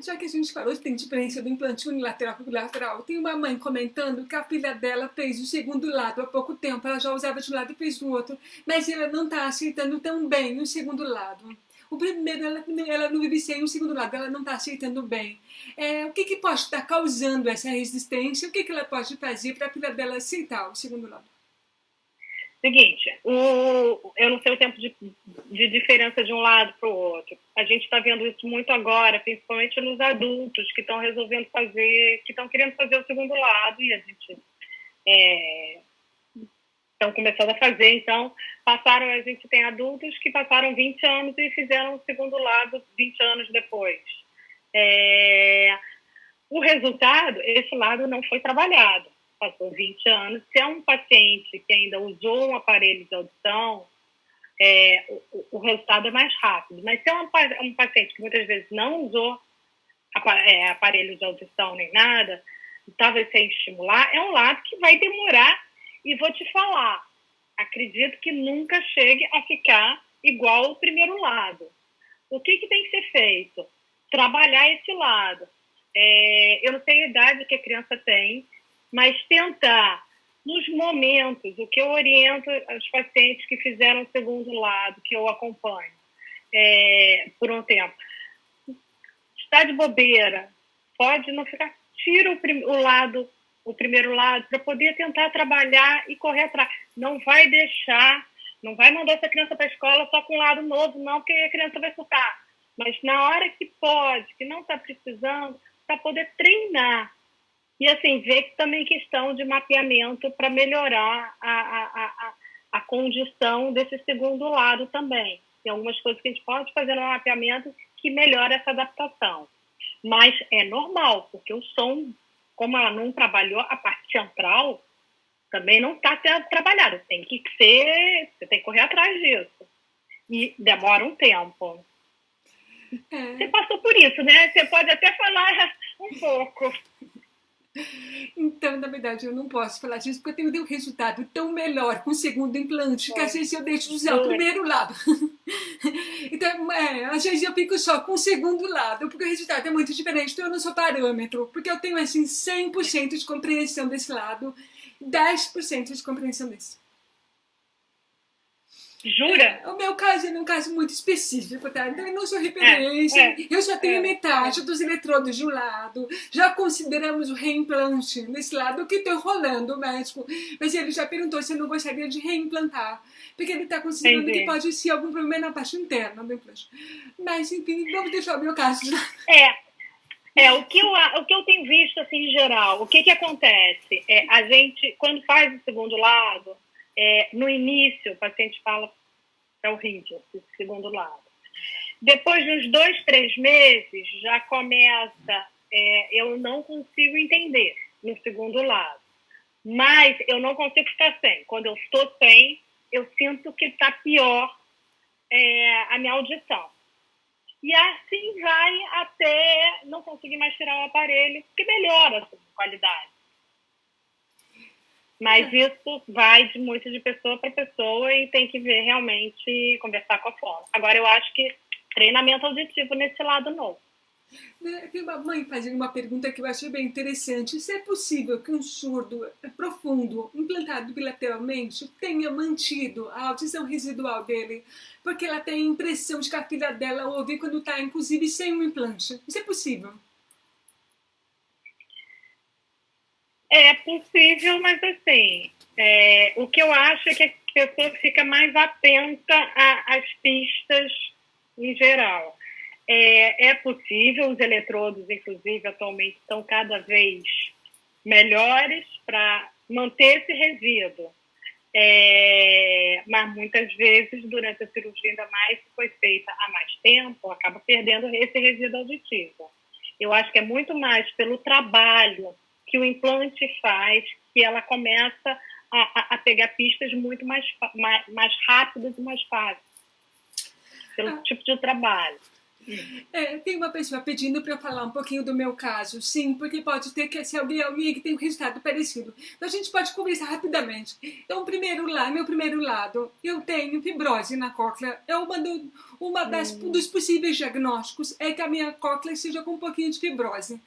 Já que a gente falou que tem diferença do implante unilateral para o bilateral, tem uma mãe comentando que a filha dela fez o segundo lado há pouco tempo. Ela já usava de um lado e fez do outro, mas ela não está aceitando tão bem o segundo lado. O primeiro, ela não vive sem o segundo lado, ela não está aceitando bem. O que pode estar causando essa resistência? O que ela pode fazer para a filha dela aceitar o segundo lado? Seguinte, eu não sei o tempo de diferença de um lado para o outro. A gente está vendo isso muito agora, principalmente nos adultos que estão resolvendo fazer, que estão querendo fazer o segundo lado, e a gente estão começando a fazer. Então, a gente tem adultos que passaram 20 anos e fizeram o segundo lado 20 anos depois. O resultado, esse lado não foi trabalhado. Passou 20 anos. Se é um paciente que ainda usou um aparelho de audição, o resultado é mais rápido. Mas se é um paciente que muitas vezes não usou aparelho de audição nem nada, estava sem estimular, é um lado que vai demorar. E vou te falar, acredito que nunca chegue a ficar igual ao primeiro lado. O que tem que ser feito? Trabalhar esse lado. Eu não sei a idade que a criança tem, mas tentar, nos momentos, o que eu oriento aos pacientes que fizeram o segundo lado, que eu acompanho por um tempo, está de bobeira, pode não ficar, tira o primeiro lado, para poder tentar trabalhar e correr atrás. Não vai mandar essa criança para a escola só com um lado novo, não, porque a criança vai surtar. Mas na hora que pode, que não está precisando, para poder treinar. E, assim, ver que também questão de mapeamento para melhorar a condição desse segundo lado também. Tem algumas coisas que a gente pode fazer no mapeamento que melhora essa adaptação. Mas é normal, porque o som, como ela não trabalhou a parte central, também não está sendo trabalhado. Você tem que correr atrás disso. E demora um tempo. Você passou por isso, né? Você pode até falar um pouco. Então, na verdade, eu não posso falar disso porque eu tenho um resultado tão melhor com o segundo implante que às vezes eu deixo de usar o primeiro lado. Então, às vezes eu fico só com o segundo lado porque o resultado é muito diferente, então eu não sou parâmetro, porque eu tenho assim 100% de compreensão desse lado, 10% de compreensão desse. Jura? O meu caso é um caso muito específico, tá? Então eu não sou referência, eu só tenho metade dos eletrodos de um lado, já consideramos o reimplante nesse lado, que estou enrolando o médico, mas ele já perguntou se eu não gostaria de reimplantar, porque ele está considerando que pode ser algum problema na parte interna do implante. Mas, enfim, vamos deixar o meu caso de lado. O que eu tenho visto, assim, em geral, o que acontece? A gente, quando faz o segundo lado, no início, o paciente fala, é horrível esse segundo lado. Depois de uns 2, 3 meses, já começa, eu não consigo entender no segundo lado. Mas eu não consigo ficar sem. Quando eu estou sem, eu sinto que está pior a minha audição. E assim vai até não conseguir mais tirar o aparelho, que melhora a qualidade. Mas isso vai muito de pessoa para pessoa e tem que ver realmente, conversar com a fono. Agora, eu acho que treinamento auditivo nesse lado novo. Tem uma mãe fazendo uma pergunta que eu achei bem interessante. Se é possível que um surdo profundo, implantado bilateralmente, tenha mantido a audição residual dele, porque ela tem a impressão de que a filha dela ouve quando está, inclusive, sem um implante? Isso é possível? É possível, mas assim, o que eu acho é que a pessoa fica mais atenta às pistas em geral. É possível, os eletrodos, inclusive, atualmente estão cada vez melhores para manter esse resíduo. Mas muitas vezes, durante a cirurgia, ainda mais se foi feita há mais tempo, acaba perdendo esse resíduo auditivo. Eu acho que é muito mais pelo trabalho que o implante faz, que ela começa a pegar pistas muito mais rápidas e mais fáceis, pelo tipo de trabalho. Tem uma pessoa pedindo para eu falar um pouquinho do meu caso, sim, porque pode ter que ser alguém que tem um resultado parecido. Então a gente pode conversar rapidamente. Então, meu primeiro lado, eu tenho fibrose na cóclea. Dos possíveis diagnósticos é que a minha cóclea seja com um pouquinho de fibrose.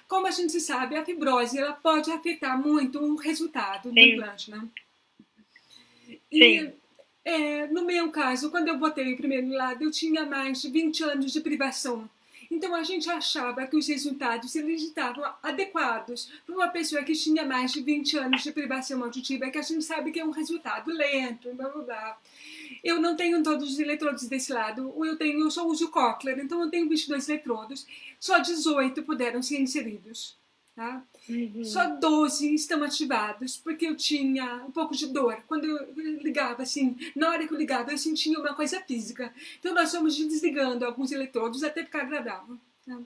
Como a gente sabe, a fibrose ela pode afetar muito o resultado do implante, né? Sim. No meu caso, quando eu botei o primeiro lado, eu tinha mais de 20 anos de privação. Então a gente achava que os resultados eles estavam adequados para uma pessoa que tinha mais de 20 anos de privação auditiva, que a gente sabe que é um resultado lento, blá blá blá. Eu não tenho todos os eletrodos desse lado, eu só uso Cochlear, então eu tenho 22 eletrodos, só 18 puderam ser inseridos. Tá? Só 12 estão ativados, porque eu tinha um pouco de dor. Quando eu ligava, assim, na hora que eu ligava, eu sentia uma coisa física. Então nós fomos desligando alguns eletrodos até ficar agradável. Tá?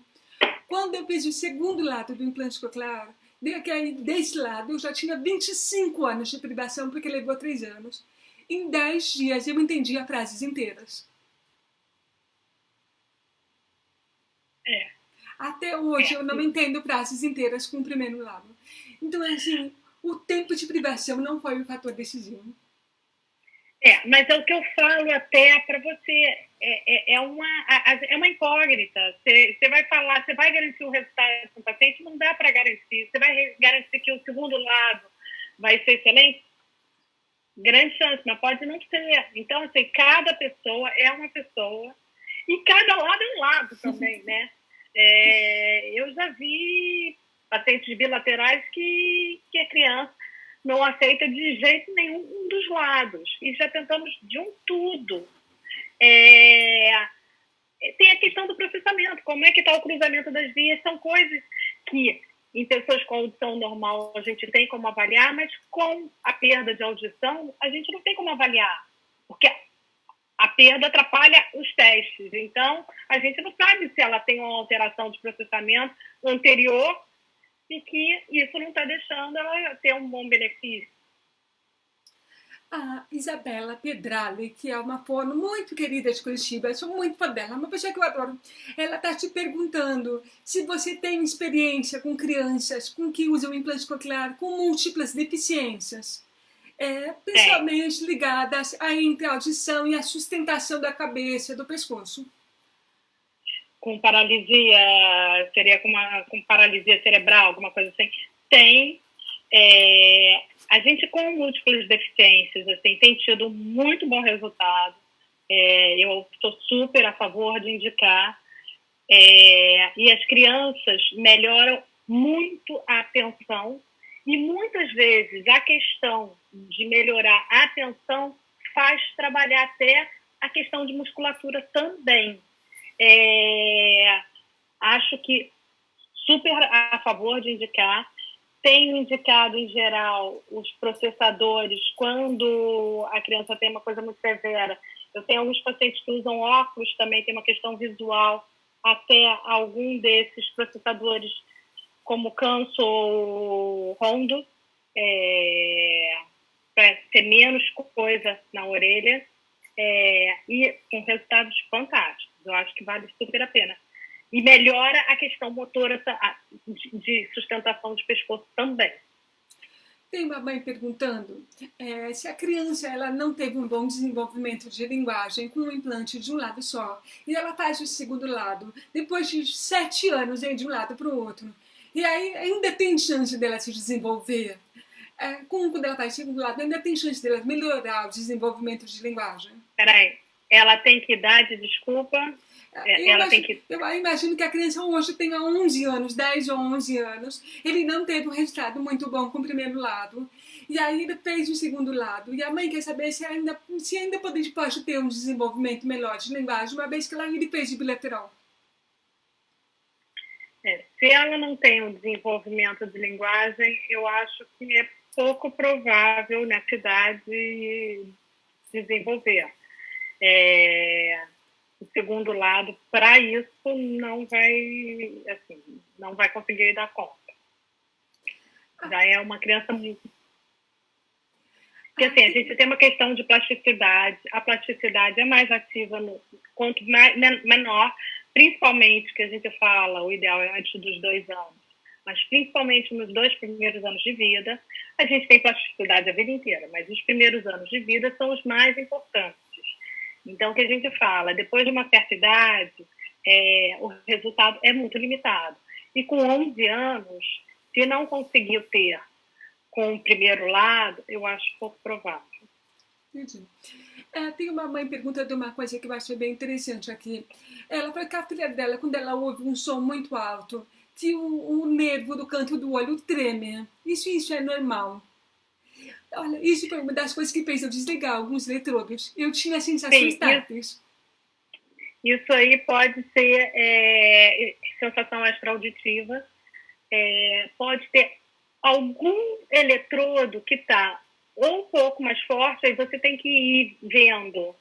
Quando eu fiz o segundo lado do implante coclear, desse lado eu já tinha 25 anos de privação, porque levou 3 anos. Em 10 dias eu entendia frases inteiras. Até hoje eu não entendo frases inteiras com o primeiro lado. Então, assim, o tempo de privação não foi o fator decisivo. Mas é o que eu falo até para você. É uma incógnita. Você vai falar, você vai garantir o resultado do paciente, não dá para garantir. Você vai garantir que o segundo lado vai ser excelente? Grande chance, mas pode não ser. Então, assim, cada pessoa é uma pessoa e cada lado é um lado também, né? Eu já vi pacientes bilaterais que a criança não aceita de jeito nenhum um dos lados. E já tentamos de um tudo. Tem a questão do processamento. Como é que está o cruzamento das vias? São coisas que, em pessoas com audição normal, a gente tem como avaliar, mas com a perda de audição, a gente não tem como avaliar. Porque a perda atrapalha os testes. Então, a gente não sabe se ela tem uma alteração de processamento anterior e que isso não está deixando ela ter um bom benefício. A Isabela Pedrali, que é uma fono muito querida de Curitiba, eu sou muito fã dela, uma pessoa que eu adoro. Ela está te perguntando se você tem experiência com crianças com que usam implante coclear com múltiplas deficiências. Principalmente ligadas à entre a audição e a sustentação da cabeça, do pescoço. Com paralisia, seria com paralisia cerebral, alguma coisa assim? Tem. A gente com múltiplas deficiências assim, tem tido muito bom resultado. Eu estou super a favor de indicar. E as crianças melhoram muito a atenção. E muitas vezes a questão de melhorar a atenção faz trabalhar até a questão de musculatura também. Acho que super a favor de indicar. Tenho indicado, em geral, os processadores quando a criança tem uma coisa muito severa. Eu tenho alguns pacientes que usam óculos também, tem uma questão visual. Até algum desses processadores, como Canso ou Rondo, para ter menos coisa na orelha, e com resultados fantásticos. Eu acho que vale super a pena. E melhora a questão motora de sustentação de pescoço também. Tem uma mãe perguntando se a criança ela não teve um bom desenvolvimento de linguagem com um implante de um lado só, e ela faz o segundo lado, depois de 7 anos de um lado para o outro, e aí ainda tem chance dela se desenvolver. Quando ela faz o segundo lado, ainda tem chance dela melhorar o desenvolvimento de linguagem. Peraí, ela tem que idade, desculpa? Eu imagino que a criança hoje tenha 11 anos, 10 ou 11 anos. Ele não teve um resultado muito bom com o primeiro lado. E aí ele fez o segundo lado. E a mãe quer saber se ainda pode ter um desenvolvimento melhor de linguagem, uma vez que ele fez de bilateral. Se ela não tem um desenvolvimento de linguagem, eu acho que é pouco provável nessa idade desenvolver. O segundo lado, para isso, não vai conseguir dar conta. Já é uma criança muito... Porque assim, a gente tem uma questão de plasticidade. A plasticidade é mais ativa quanto menor principalmente, que a gente fala, o ideal é antes dos 2 anos, mas principalmente nos 2 primeiros anos de vida, a gente tem plasticidade a vida inteira, mas os primeiros anos de vida são os mais importantes. Então, o que a gente fala, depois de uma certa idade, o resultado é muito limitado. E com 11 anos, se não conseguiu ter com o primeiro lado, eu acho pouco provável. Entendi. Tem uma mãe perguntando uma coisa que eu achei bem interessante aqui. Ela falou que a filha dela, quando ela ouve um som muito alto, que o nervo do canto do olho treme. Isso é normal. Olha, isso foi uma das coisas que fez eu desligar alguns eletrodos. Eu tinha sensações táteis. Isso aí pode ser sensação extra-auditiva. Pode ter algum eletrodo que está ou um pouco mais forte, aí você tem que ir vendo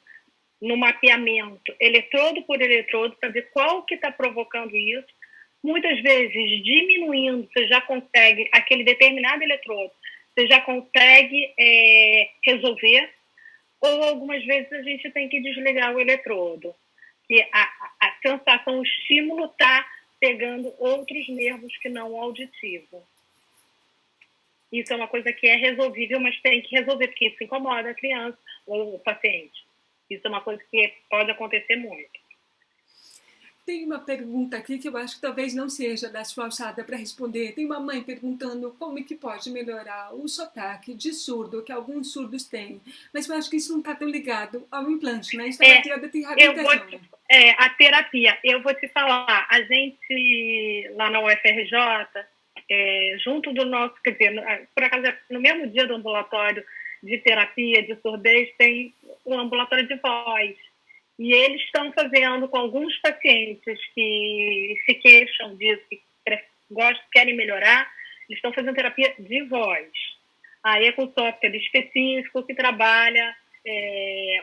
no mapeamento, eletrodo por eletrodo, para ver qual que está provocando isso. Muitas vezes, diminuindo, você já consegue, aquele determinado eletrodo, você já consegue resolver, ou algumas vezes a gente tem que desligar o eletrodo. Que a sensação, o estímulo está pegando outros nervos que não o auditivo. Isso é uma coisa que é resolvível, mas tem que resolver, porque isso incomoda a criança ou o paciente. Isso é uma coisa que pode acontecer muito. Tem uma pergunta aqui que eu acho que talvez não seja da sua alçada para responder. Tem uma mãe perguntando como é que pode melhorar o sotaque de surdo, que alguns surdos têm. Mas eu acho que isso não está tão ligado ao implante, né? Isso está ligado à reabilitação. A terapia. Eu vou te falar, a gente lá na UFRJ, junto do nosso, quer dizer, por acaso, no mesmo dia do ambulatório de terapia de surdez, tem um ambulatório de voz. E eles estão fazendo com alguns pacientes que se queixam disso, que querem melhorar, eles estão fazendo terapia de voz. Aí é com software específico que trabalha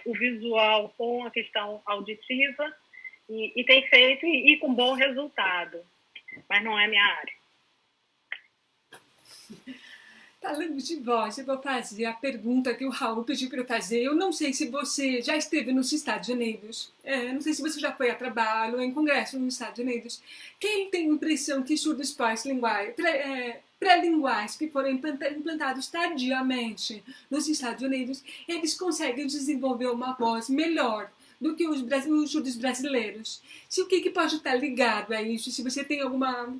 o visual com a questão auditiva e tem feito e com bom resultado. Mas não é minha área. Falando de voz, eu vou fazer a pergunta que o Raul pediu para eu fazer. Eu não sei se você já esteve nos Estados Unidos. Não sei se você já foi a trabalho ou em congresso nos Estados Unidos. Quem tem a impressão que surdos pré-linguais que foram implantados tardiamente nos Estados Unidos, eles conseguem desenvolver uma voz melhor do que os surdos brasileiros. O que pode estar ligado a isso? Se você tem alguma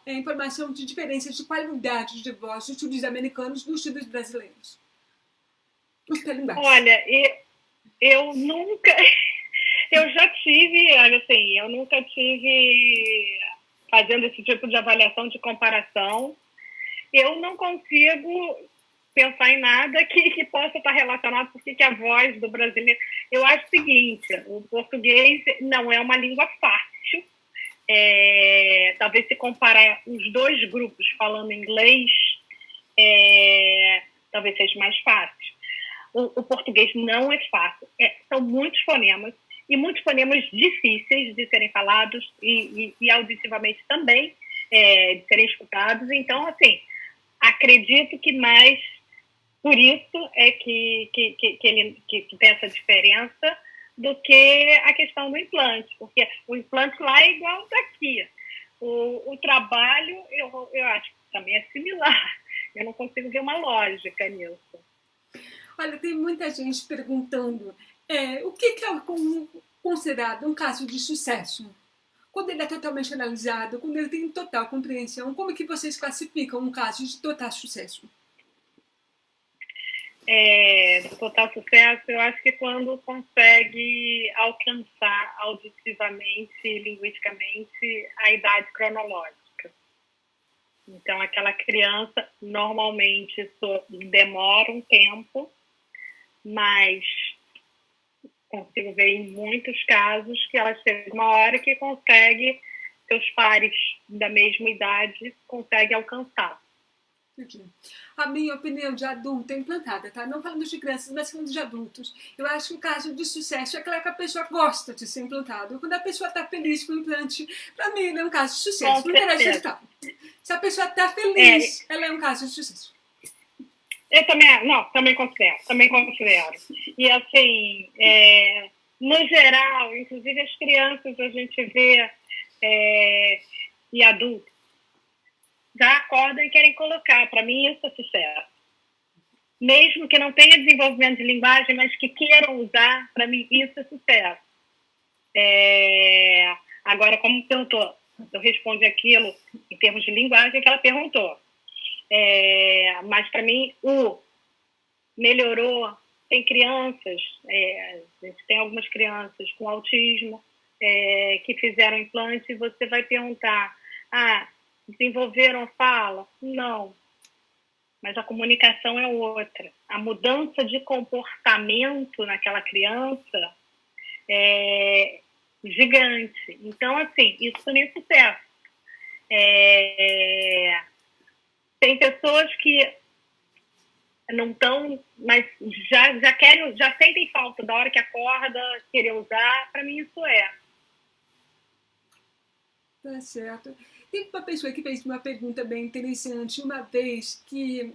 informação de diferença de qualidade de voz dos surdos americanos dos surdos brasileiros? Os pré-linguais. Olha, eu nunca... Eu já tive, olha assim, eu nunca tive fazendo esse tipo de avaliação de comparação. Eu não consigo pensar em nada que possa estar relacionado com que a voz do brasileiro... Eu acho o seguinte, o português não é uma língua fácil. Talvez se comparar os dois grupos falando inglês, talvez seja mais fácil. O português não é fácil. São muitos fonemas, e muitos fonemas difíceis de serem falados e auditivamente também de serem escutados. Então, assim, acredito que mais... Por isso é que tem essa diferença do que a questão do implante, porque o implante lá é igual daqui. O trabalho, eu acho que também é similar. Eu não consigo ver uma lógica nisso. Olha, tem muita gente perguntando o que é considerado um caso de sucesso? Quando ele é totalmente analisado, quando ele tem total compreensão, como é que vocês classificam um caso de total sucesso? Total sucesso, eu acho que quando consegue alcançar auditivamente e linguisticamente a idade cronológica. Então, aquela criança, normalmente, isso demora um tempo, mas consigo ver em muitos casos que ela chega uma hora que consegue, seus pares da mesma idade conseguem alcançar. A minha opinião de adulta é implantada, tá? Não falando de crianças, mas falando de adultos. Eu acho que o caso de sucesso é aquela que a pessoa gosta de ser implantado. Quando a pessoa está feliz com o implante, para mim ele é um caso de sucesso. Não interessa o resultado. Se a pessoa está feliz, ela é um caso de sucesso. Eu também considero. E assim, no geral, inclusive as crianças a gente vê e adultos, já acordam e querem colocar. Para mim, isso é sucesso. Mesmo que não tenha desenvolvimento de linguagem, mas que queiram usar, para mim, isso é sucesso. Agora, como perguntou, eu respondo aquilo em termos de linguagem que ela perguntou. Mas, para mim, melhorou. Tem crianças, a gente tem algumas crianças com autismo que fizeram implante, e você vai perguntar, desenvolveram fala? Não. Mas a comunicação é outra. A mudança de comportamento naquela criança é gigante. Então, assim, isso também é sucesso. Tem pessoas que não estão, mas já querem, já sentem falta da hora que acorda, querer usar. Para mim, isso é. Tá certo. Tem uma pessoa que fez uma pergunta bem interessante uma vez, que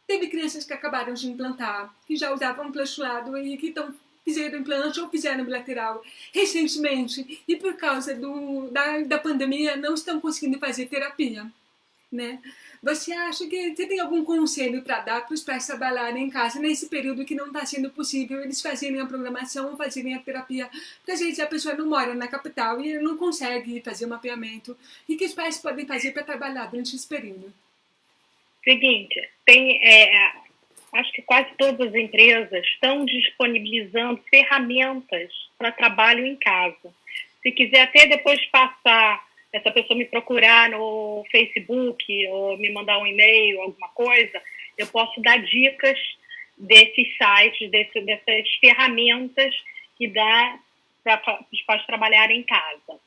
teve crianças que acabaram de implantar, que já usavam planchulado e que fizeram implante ou fizeram bilateral recentemente, e por causa da pandemia não estão conseguindo fazer terapia, né? Você acha que você tem algum conselho para dar para os pais trabalharem em casa nesse período que não está sendo possível eles fazerem a programação ou fazerem a terapia? Porque às vezes a pessoa não mora na capital e não consegue fazer o mapeamento. E que os pais podem fazer para trabalhar durante esse período? Seguinte, acho que quase todas as empresas estão disponibilizando ferramentas para trabalho em casa. Se quiser até depois passar, essa pessoa me procurar no Facebook ou me mandar um e-mail, alguma coisa, eu posso dar dicas desses sites, dessas ferramentas que dá para os pais trabalharem em casa.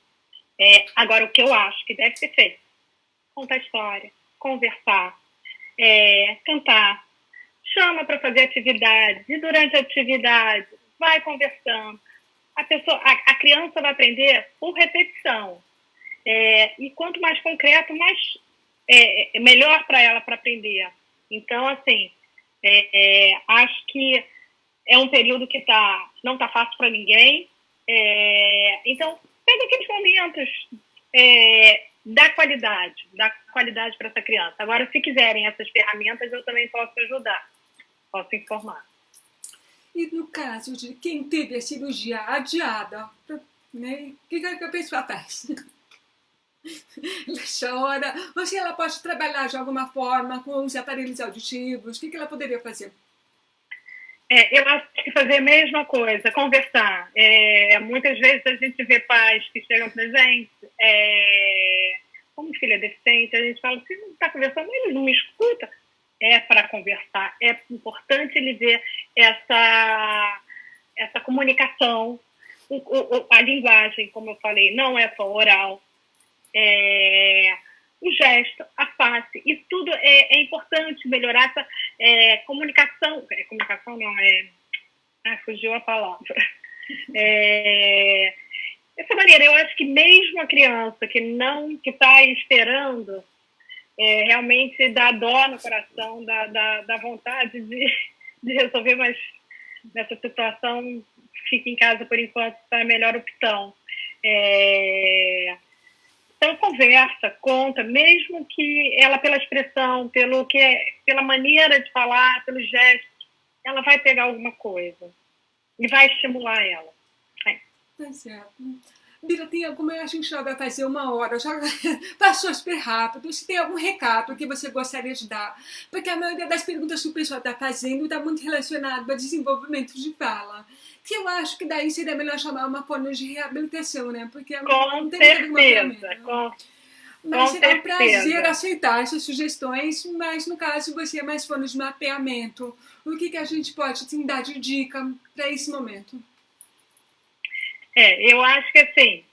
Agora, o que eu acho que deve ser feito? Contar história, conversar, cantar, chama para fazer atividades, e durante a atividade vai conversando. A criança vai aprender por repetição. E quanto mais concreto, mais melhor para ela para aprender. Então, assim, acho que é um período que não está fácil para ninguém. Então, pega aqueles momentos, dá qualidade para essa criança. Agora, se quiserem essas ferramentas, eu também posso ajudar, posso informar. E no caso de quem teve a cirurgia adiada, né, o que a pessoa faz? Ela chora, ou se ela pode trabalhar de alguma forma com os aparelhos auditivos, o que ela poderia fazer? Eu acho que fazer a mesma coisa, conversar. Muitas vezes a gente vê pais que chegam pra gente, como filho é deficiente, a gente fala, se não está conversando, ele não me escuta. É para conversar, é importante ele ver essa comunicação, a linguagem, como eu falei, não é só oral, o gesto, a face, isso tudo é importante melhorar essa comunicação. Comunicação não, fugiu a palavra. Dessa maneira, eu acho que mesmo a criança que está esperando, realmente dá dó no coração, dá vontade de resolver, mas nessa situação, fica em casa por enquanto, está a melhor opção. Então, conversa, conta, mesmo que ela, pela expressão, pela maneira de falar, pelos gestos, ela vai pegar alguma coisa e vai estimular ela. Tá certo. Bira, tem alguma, a gente já vai fazer 1 hora, já passou super rápido. Se tem algum recado que você gostaria de dar? Porque a maioria das perguntas que o pessoal está fazendo está muito relacionado ao desenvolvimento de fala. Que eu acho que daí seria melhor chamar uma forma de reabilitação, né? Porque não tem certeza, mas será um prazer aceitar essas sugestões, mas no caso você é mais fã de mapeamento. O que a gente pode dar de dica para esse momento? Eu acho que assim,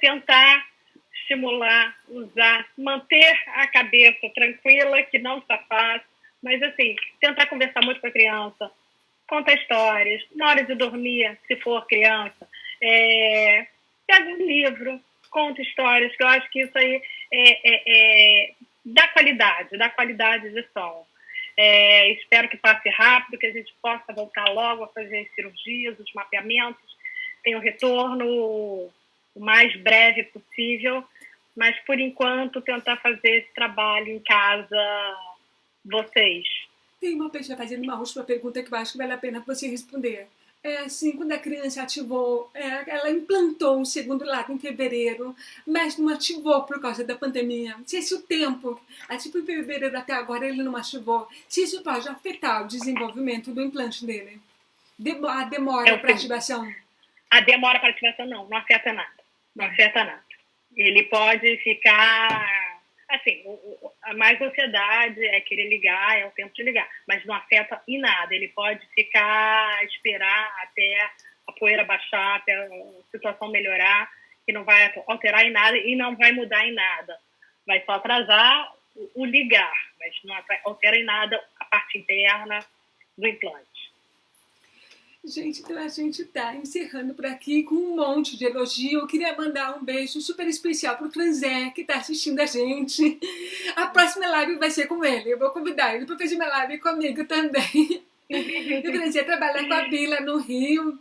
tentar estimular, usar, manter a cabeça tranquila, que não está fácil, mas assim, tentar conversar muito com a criança, conta histórias, na hora de dormir, se for criança, pega um livro, conta histórias, que eu acho que isso aí dá qualidade de som. Espero que passe rápido, que a gente possa voltar logo a fazer as cirurgias, os mapeamentos, tenha um retorno o mais breve possível, mas, por enquanto, tentar fazer esse trabalho em casa, vocês. Tem uma pessoa fazendo uma última pergunta que eu acho que vale a pena você responder. É assim, quando a criança ativou, ela implantou o segundo lado em fevereiro, mas não ativou por causa da pandemia. Se esse o tempo, tipo em fevereiro até agora ele não ativou, se isso pode afetar o desenvolvimento do implante dele? A demora para ativação? A demora para ativação não afeta nada. Não afeta nada. Ele pode ficar... Assim, a mais ansiedade é querer ligar, é o tempo de ligar, mas não afeta em nada. Ele pode esperar até a poeira baixar, até a situação melhorar, que não vai alterar em nada e não vai mudar em nada. Vai só atrasar o ligar, mas não altera em nada a parte interna do implante. Gente, então a gente tá encerrando por aqui com um monte de elogio. Eu queria mandar um beijo super especial pro Franzé, que tá assistindo a gente. A próxima live vai ser com ele. Eu vou convidar ele para fazer uma live comigo também. O Franzé trabalha com a Bila no Rio.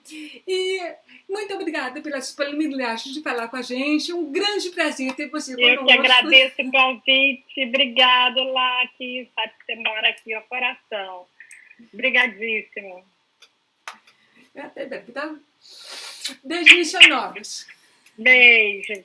E muito obrigada pela disponibilidade de falar com a gente. Um grande prazer ter você conosco. Eu que agradeço o convite. Obrigada, Laki. Sabe que você mora aqui no coração. Obrigadíssimo. Beijo missionários. Beijo.